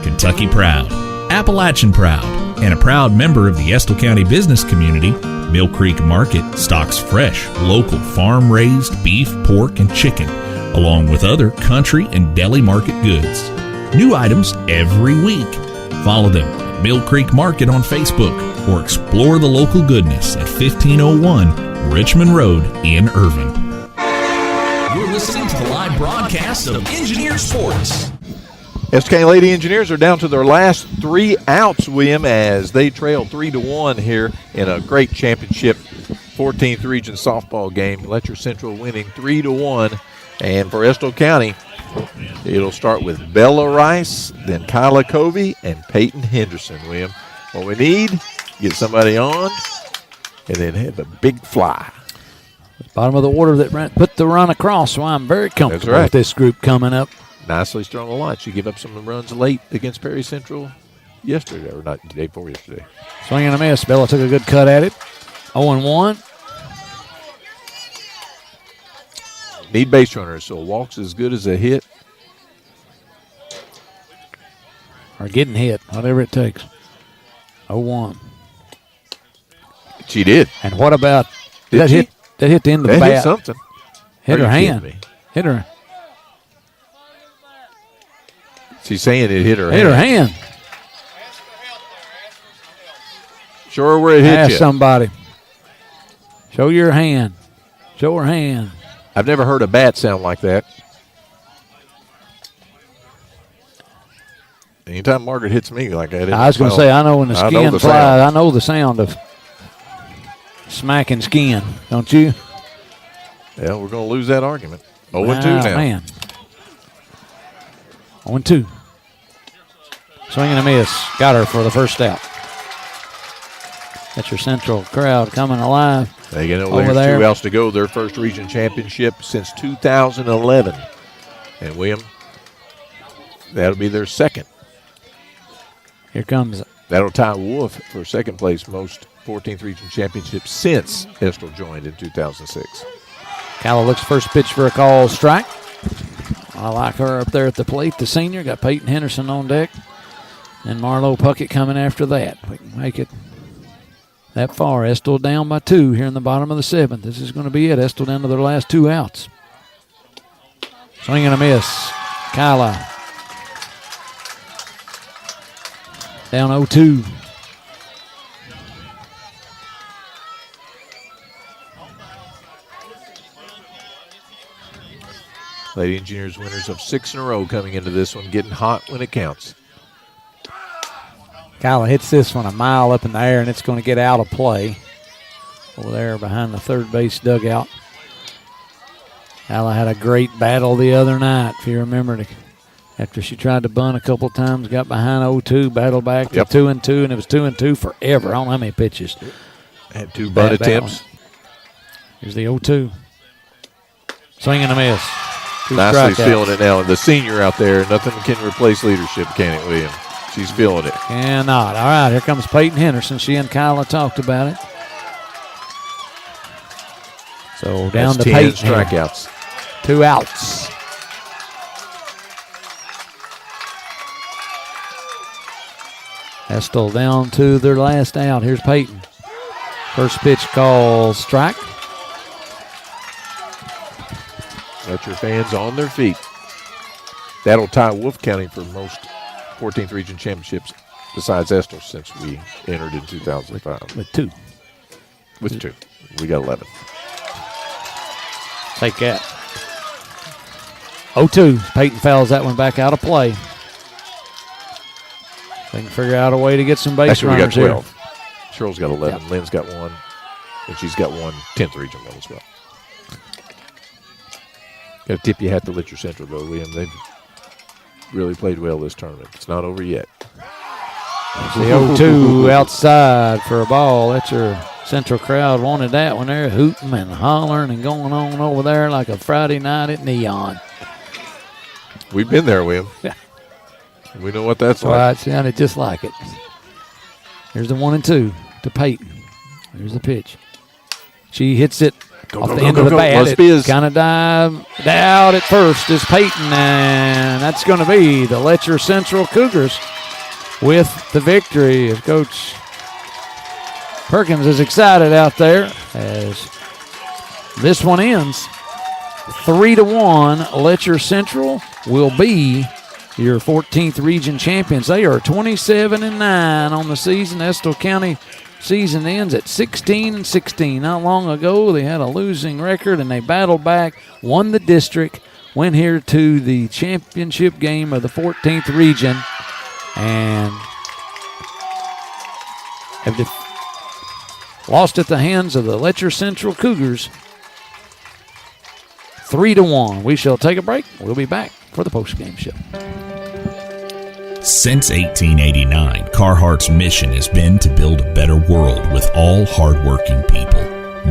Kentucky proud, Appalachian proud, and a proud member of the Estill County business community, Mill Creek Market stocks fresh, local, farm-raised beef, pork, and chicken, along with other country and deli market goods. New items every week. Follow them at Mill Creek Market on Facebook or explore the local goodness at 1501 Richmond Road in Irvin. You're listening to the live broadcast of Engineer Sports. Estill County Lady Engineers are down to their last 3 outs, William, as they trail 3-1 here in a great championship 14th Region softball game. Letcher Central winning 3-1. And for Estill County, it'll start with Bella Rice, then Kyla Covey, and Peyton Henderson, William. What we need, get somebody on, and then have a big fly. Bottom of the order that put the run across, so I'm very comfortable with this group coming up. Nicely strung a lot. She gave up some runs late against Perry Central yesterday, or not the day before yesterday. Swing and a miss. Bella took a good cut at it. 0-1. Need base runners, so walks as good as a hit. Or getting hit, whatever it takes. 0-1. She did. And what about Did she? That hit the end of the That bat. hit something. Hit Are her you hand. kidding me? Hit her. She's saying it hit her Hit hand. her hand. Show her where it hit Ask you. somebody. Show your hand. Show her hand. I've never heard a bat sound like that. Anytime Margaret hits me like that. I was going to say, I know when the I know skin the flies, sound. I know the sound of smacking skin, don't you? Yeah, we're going to lose that argument. 0-2 now. Man. 0-2. Swing and a miss. Got her for the first out. That's your Central crowd coming alive. They get over there. 2 outs to go. Their first region championship since 2011. And William, that'll be their second. Here comes. That'll tie Wolf for second place most 14th region championships since Estill joined in 2006. Calla looks first pitch for a call strike. I like her up there at the plate. The senior got Peyton Henderson on deck. And Marlo Puckett coming after that. We can make it that far. Estill down by 2 here in the bottom of the 7th. This is going to be it. Estill down to their last 2 outs. Swing and a miss. Kyla. Down 0-2. Lady Engineers winners of 6 in a row coming into this one, getting hot when it counts. Kyla hits this one a mile up in the air, and it's going to get out of play over there behind the third base dugout. Kyla had a great battle the other night, if you remember. After she tried to bunt a couple times, got behind 0-2, battled back to 2-2, and it was 2-2 forever. I don't know how many pitches. Had 2 bunt attempts. Here's the 0-2. Swing and a miss. 2 Nicely strikeouts. feeling it now. And the senior out there, nothing can replace leadership, can it, William? She's feeling it. Cannot. All right, here comes Peyton Henderson. She and Kyla talked about it. So down That's to 10 Peyton. strikeouts. 2 outs. Estill down to their last out. Here's Peyton. First pitch call strike. Letcher fans on their feet. That'll tie Wolf County for most 14th region championships besides Estill since we entered in 2005. With 2. With 2. We got 11. Take that. 0-2. Peyton fouls that one back out of play. They can figure out a way to get some base Actually, we runners got 12. here. Cheryl's got 11. Yep. Lynn's got 1. And she's got 1 10th region one as well. Got to tip your hat to Letcher Central, though, William. They've really played well this tournament. It's not over yet. The 0-2 outside for a ball. Letcher Central crowd wanted that one there, hooting and hollering and going on over there like a Friday night at Neon. We've been there, William. Yeah. We know what that's Well, like. it sounded just like it. Here's the 1-2 to Peyton. Here's the pitch. She hits it off the end of the bat. It kind of dived out at first is Peyton, and that's going to be the Letcher Central Cougars with the victory. As Coach Perkins is excited out there as this one ends 3-1. Letcher Central will be your 14th region champions. They are 27-9 on the season. Estill County season ends at 16-16. Not long ago, they had a losing record, and they battled back, won the district, went here to the championship game of the 14th region, and have lost at the hands of the Letcher Central Cougars 3-1. We shall take a break. We'll be back for the postgame show. Since 1889, Carhartt's mission has been to build a better world with all hardworking people.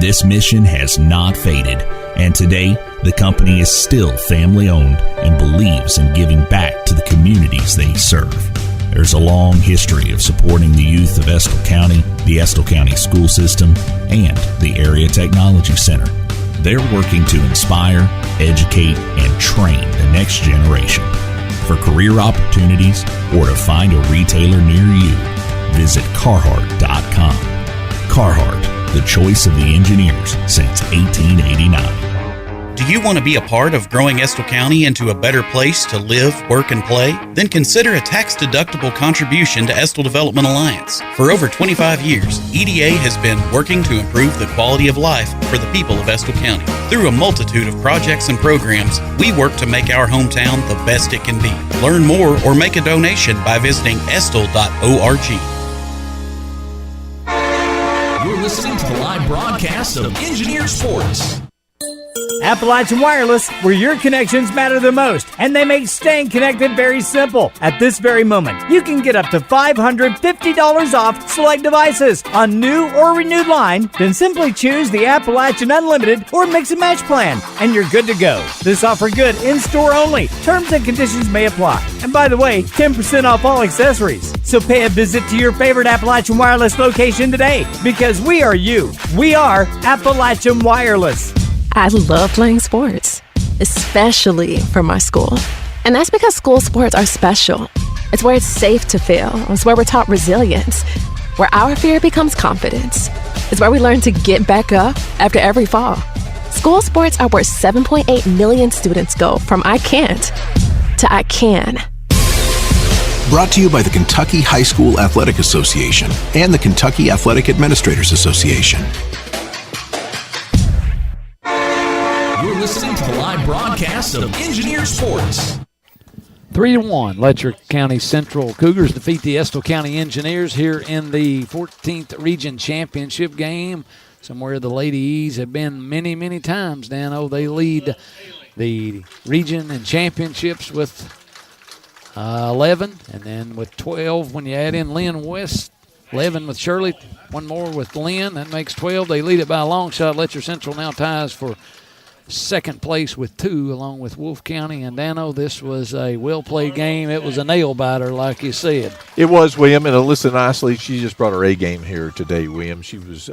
This mission has not faded, and today the company is still family-owned and believes in giving back to the communities they serve. There's a long history of supporting the youth of Estill County, the Estill County school system, and the Area Technology Center. They're working to inspire, educate, and train the next generation. For career opportunities or to find a retailer near you, visit Carhartt.com. Carhartt, the choice of the engineers since 1889. Do you want to be a part of growing Estill County into a better place to live, work, and play? Then consider a tax-deductible contribution to Estill Development Alliance. For over 25 years, EDA has been working to improve the quality of life for the people of Estill County. Through a multitude of projects and programs, we work to make our hometown the best it can be. Learn more or make a donation by visiting estill.org. You're listening to the live broadcast of Engineer Sports. Appalachian Wireless, where your connections matter the most, and they make staying connected very simple. At this very moment, you can get up to $550 off select devices on new or renewed line. Then simply choose the Appalachian Unlimited or Mix and Match plan, and you're good to go. This offer good in-store only. Terms and conditions may apply. And by the way, 10% off all accessories. So pay a visit to your favorite Appalachian Wireless location today, because we are you. We are Appalachian Wireless. I love playing sports, especially for my school. And that's because school sports are special. It's where it's safe to fail. It's where we're taught resilience, where our fear becomes confidence. It's where we learn to get back up after every fall. School sports are where 7.8 million students go from I can't to I can. Brought to you by the Kentucky High School Athletic Association and the Kentucky Athletic Administrators Association. You're listening to the live broadcast of Engineer Sports. 3-1, Letcher County Central Cougars defeat the Estill County Engineers here in the 14th Region Championship game. Somewhere the Ladies have been many, many times, Dano. They lead the region and championships with 11, and then with 12 when you add in Lynn West. 11 with Shirley, one more with Lynn. That makes 12. They lead it by a long shot. Letcher Central now ties for second place with 2, along with Wolfe County and Dano. This was a well-played game. It was a nail-biter, like you said. It was, William, and Alyssa Nicely, she just brought her A game here today, William. She was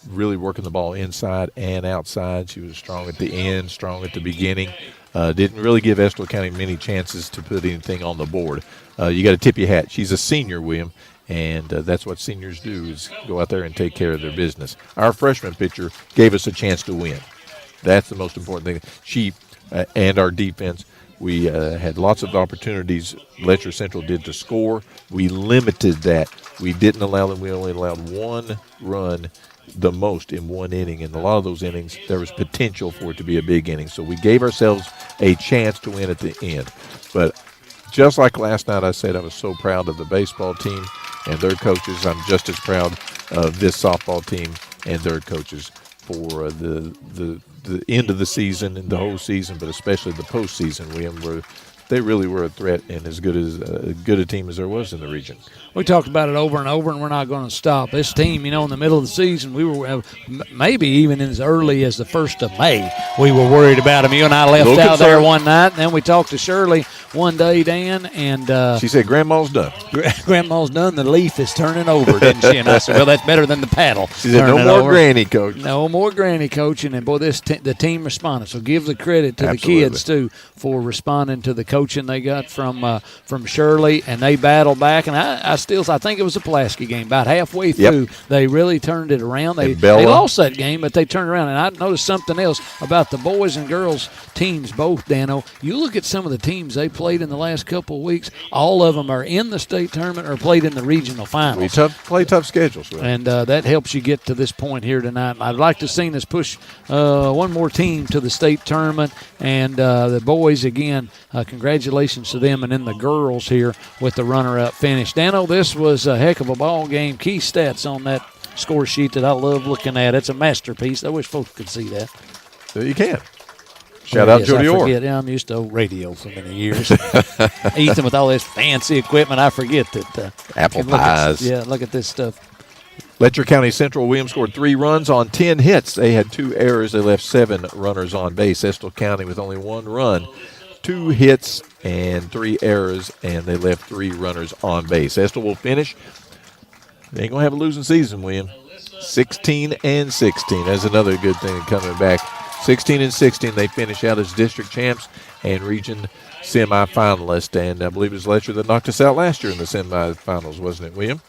really working the ball inside and outside. She was strong at the end, strong at the beginning. Didn't really give Estill County many chances to put anything on the board. You got to tip your hat. She's a senior, William, and that's what seniors do, is go out there and take care of their business. Our freshman pitcher gave us a chance to win. That's the most important thing. She and our defense, we had lots of opportunities. Letcher Central did to score. We limited that. We didn't allow them. We only allowed one run the most in one inning. In a lot of those innings, there was potential for it to be a big inning. So we gave ourselves a chance to win at the end. But just like last night, I said I was so proud of the baseball team and their coaches. I'm just as proud of this softball team and their coaches for the end of the season and the whole season, but especially the postseason, William, where they really were a threat and as good a team as there was in the region. We talked about it over and over, and we're not going to stop. This team, in the middle of the season, we were maybe even as early as the 1st of May, we were worried about them. You and I left out there one night, and then we talked to Shirley one day, Dan, and she said, Grandma's done. Grandma's done. The leaf is turning over, didn't she? And I said, well, that's better than the paddle. She said, no more granny coaching. No more granny coaching. And, boy, the team responded. So give the credit to the kids, too, for responding to the coaching they got from Shirley, and they battled back. And I think it was a Pulaski game. About halfway through, they really turned it around. They lost that game, but they turned around. And I noticed something else about the boys and girls teams, both, Dano. You look at some of the teams they played in the last couple of weeks, all of them are in the state tournament or played in the regional finals. We play tough schedules. Really. And that helps you get to this point here tonight. I'd like to see us push one more team to the state tournament. And the boys, again, congratulations to them. And then the girls here with the runner-up finish. Dano, this was a heck of a ball game. Key stats on that score sheet that I love looking at. It's a masterpiece. I wish folks could see that. So you can. Shout out Jody Orr. Yeah, I'm used to radio for many years. Ethan, with all this fancy equipment, I forget that. Apple pies. Look at this stuff. Letcher County Central Williams scored 3 runs on 10 hits. They had 2 errors. They left 7 runners on base. Estill County with only 1 run, 2 hits, and 3 errors, and they left 3 runners on base. Estill will finish. They ain't going to have a losing season, William. 16-16. That's another good thing coming back. 16-16, they finish out as district champs and region semifinalist. And I believe it was Letcher that knocked us out last year in the semifinals, wasn't it, William?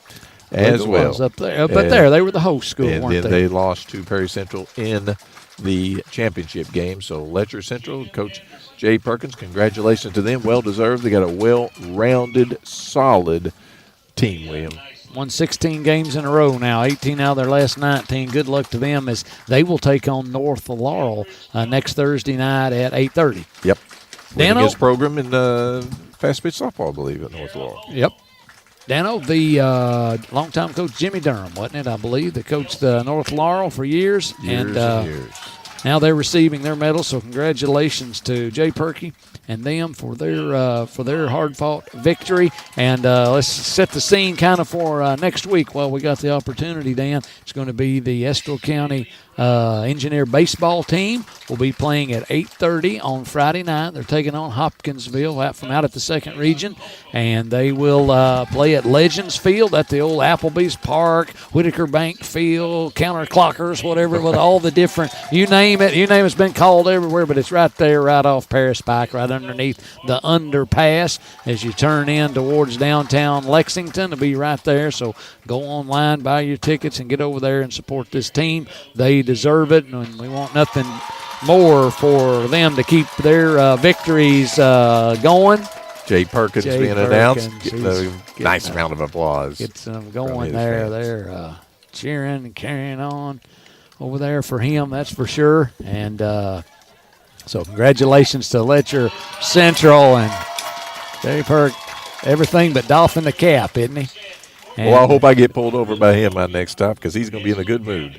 As well. Up there. But there, they were the host school, and weren't then they? they lost to Perry Central in the championship game. So Letcher Central, Coach Jay Perkins, congratulations to them. Well-deserved. They got a well-rounded, solid team, William. Won 16 games in a row now, 18 out of their last 19. Good luck to them as they will take on North Laurel next Thursday night at 8:30. Yep. Dano, his program in fast pitch softball, I believe, at North Laurel. Yep. Dano, the longtime coach Jimmy Durham, wasn't it, I believe, that coached North Laurel for years. Years. Now they're receiving their medal, so congratulations to Jay Perky and them for their hard-fought victory. And let's set the scene kind of for next week while we got the opportunity, Dan. It's going to be the Estill County Engineer baseball team will be playing at 8:30 on Friday night. They're taking on Hopkinsville out at the second region, and they will play at Legends Field at the old Applebee's Park, Whitaker Bank Field, Counterclockers, whatever, with all the different, you name it. It's been called everywhere, but it's right there, right off Paris Pike, right underneath the underpass as you turn in towards downtown Lexington. It'll be right there, so go online, buy your tickets, and get over there and support this team. They deserve it, and we want nothing more for them to keep their victories going. Jay Perkins being announced. Getting a nice round of applause. Gets them going there. They're cheering and carrying on over there for him, that's for sure. And so congratulations to Letcher Central and Jay Perk. Everything but doffing the cap, isn't he? Well, I hope I get pulled over by him my next stop because he's going to be in a good mood.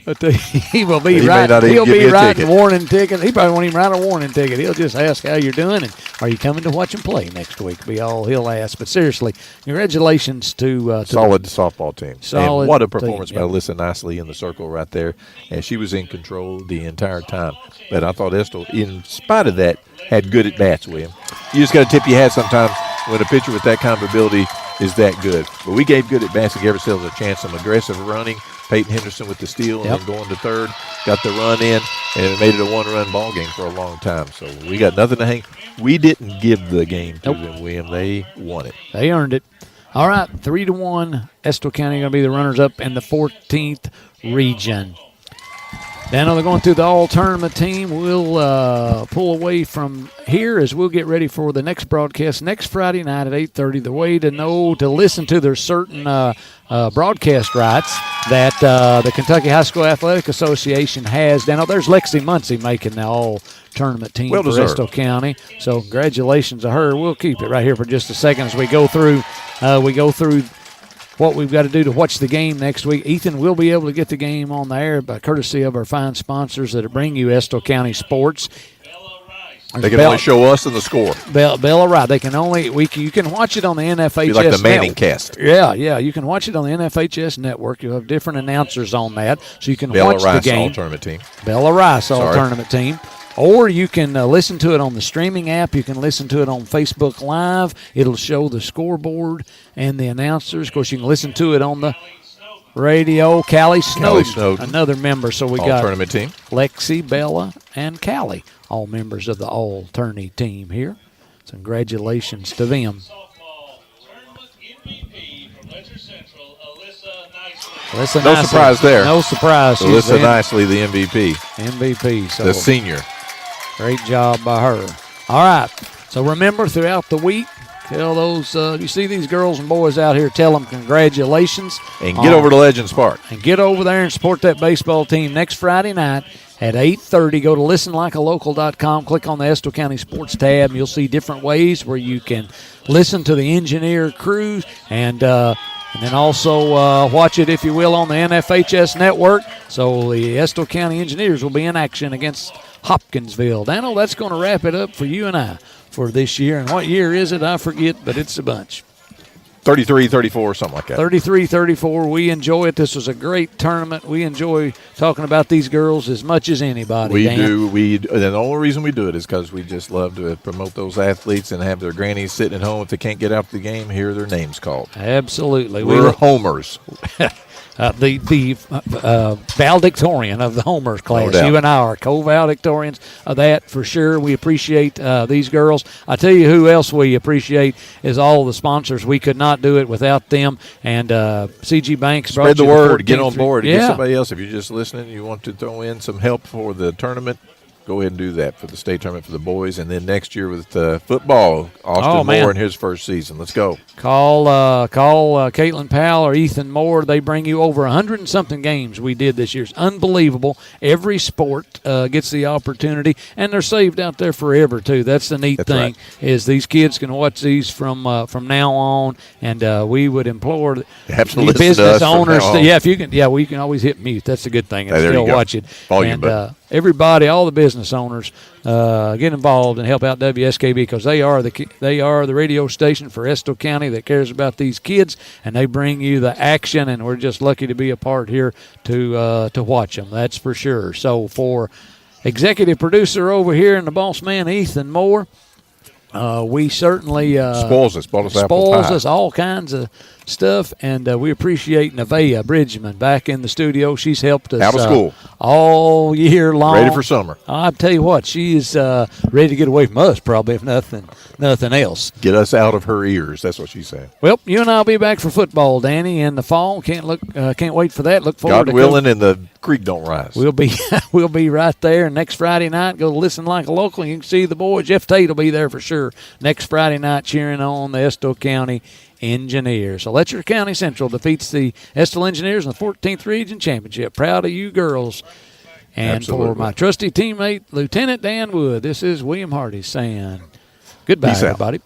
He will be right. He'll be writing warning tickets. He probably won't even write a warning ticket. He'll just ask how you're doing and are you coming to watch him play next week? Be all he'll ask. But seriously, congratulations to solid softball team. Solid and what a performance team, by Alyssa Nicely in the circle right there, and she was in control the entire time. But I thought Estill, in spite of that, had good at bats. William, you just got to tip your hat sometimes when a pitcher with that kind of ability is that good. But we gave good at bats and gave ourselves a chance. Some aggressive running. Peyton Henderson with the steal and then going to third. Got the run in, and it made it a one-run ball game for a long time. So we got nothing to hang. We didn't give the game to them, William. They won it. They earned it. All right, 3-1. Estill County going to be the runners-up in the 14th region. Now they're going through the all-tournament team. We'll pull away from here as we'll get ready for the next broadcast next Friday night at 8:30. The way to listen to there's certain broadcast rights that the Kentucky High School Athletic Association has. Now there's Lexi Muncie making the all-tournament team for Estill County. So congratulations to her. We'll keep it right here for just a second as we go through what we've got to do to watch the game next week. Ethan will be able to get the game on the air by courtesy of our fine sponsors that bring you Estill County sports. They can only show us in the score. Bella Wright. They can only you can watch it on the NFHS be like the Manning network. Cast. Yeah. You can watch it on the NFHS network. You'll have different announcers on that, so you can watch the game. All-tournament team. Bella Rice all-tournament team. Or you can listen to it on the streaming app. You can listen to it on Facebook Live. It'll show the scoreboard and the announcers. Of course, you can listen to it on the radio. Callie Snowden, another member. So we got all-tournament team. Lexi, Bella, and Callie, all members of the all-tourney team here. So congratulations to them. No surprise there. No surprise. Alyssa Nicely, the MVP. MVP. So the senior. Great job by her. All right. So remember, throughout the week, tell those, you see these girls and boys out here, tell them congratulations. And get over to Legends Park. And get over there and support that baseball team next Friday night at 8:30. Go to listenlikealocal.com. Click on the Estill County Sports tab, and you'll see different ways where you can listen to the engineer crews and And then also watch it, if you will, on the NFHS network. So the Estill County Engineers will be in action against Hopkinsville. Daniel, that's going to wrap it up for you and I for this year. And what year is it? I forget, but it's a bunch. 33, 34, something like that. 33, 34. We enjoy it. This was a great tournament. We enjoy talking about these girls as much as anybody. We Dan. do. And the only reason we do it is because we just love to promote those athletes and have their grannies sitting at home if they can't get out to the game, hear their names called. Absolutely. We're homers. The valedictorian of the Homers class. No doubt. You and I are co-valedictorians of that for sure. We appreciate these girls. I tell you who else we appreciate is all the sponsors. We could not do it without them. And CG Banks Spread the word. Get on board. Yeah. Get somebody else. If you're just listening and you want to throw in some help for the tournament, go ahead and do that for the state tournament for the boys. And then next year with football, Austin Moore in his first season. Let's go. Call Caitlin Powell or Ethan Moore. They bring you over 100 and something games we did this year. It's unbelievable. Every sport gets the opportunity, and they're saved out there forever too. That's the neat thing, is these kids can watch these from now on, and we would implore the business owners. You can always hit mute. That's a good thing. And still watch it. Everybody, all the business owners, get involved and help out WSKB, because they are the radio station for Estill County that cares about these kids, and they bring you the action, and we're just lucky to be a part here to watch them. That's for sure. So for executive producer over here and the boss man Ethan Moore, we certainly spoils us all kinds of stuff, and we appreciate Nevaeh Bridgeman back in the studio. She's helped us out of school all year long, ready for summer. I'll tell you what, she's ready to get away from us, probably, if nothing else. Get us out of her ears. That's what she's saying. Well, you and I'll be back for football, Danny, in the fall. Can't wait for that. Look forward to God willing, and the creek don't rise. We'll be right there next Friday night. Go listen like a local. You can see the boys. Jeff Tate will be there for sure next Friday night, cheering on the Estill County Engineers. So Letcher County Central defeats the Estill Engineers in the 14th Region Championship. Proud of you girls. And Absolutely. For my trusty teammate, Lieutenant Dan Wood, this is William Hardy saying goodbye, everybody.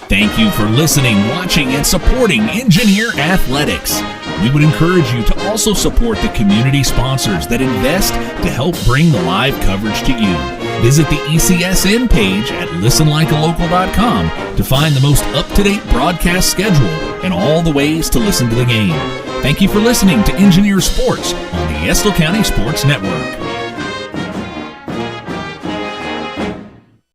Thank you for listening, watching, and supporting Engineer Athletics. We would encourage you to also support the community sponsors that invest to help bring the live coverage to you. Visit the ECSN page at listenlikealocal.com to find the most up-to-date broadcast schedule and all the ways to listen to the game. Thank you for listening to Engineer Sports on the Estill County Sports Network.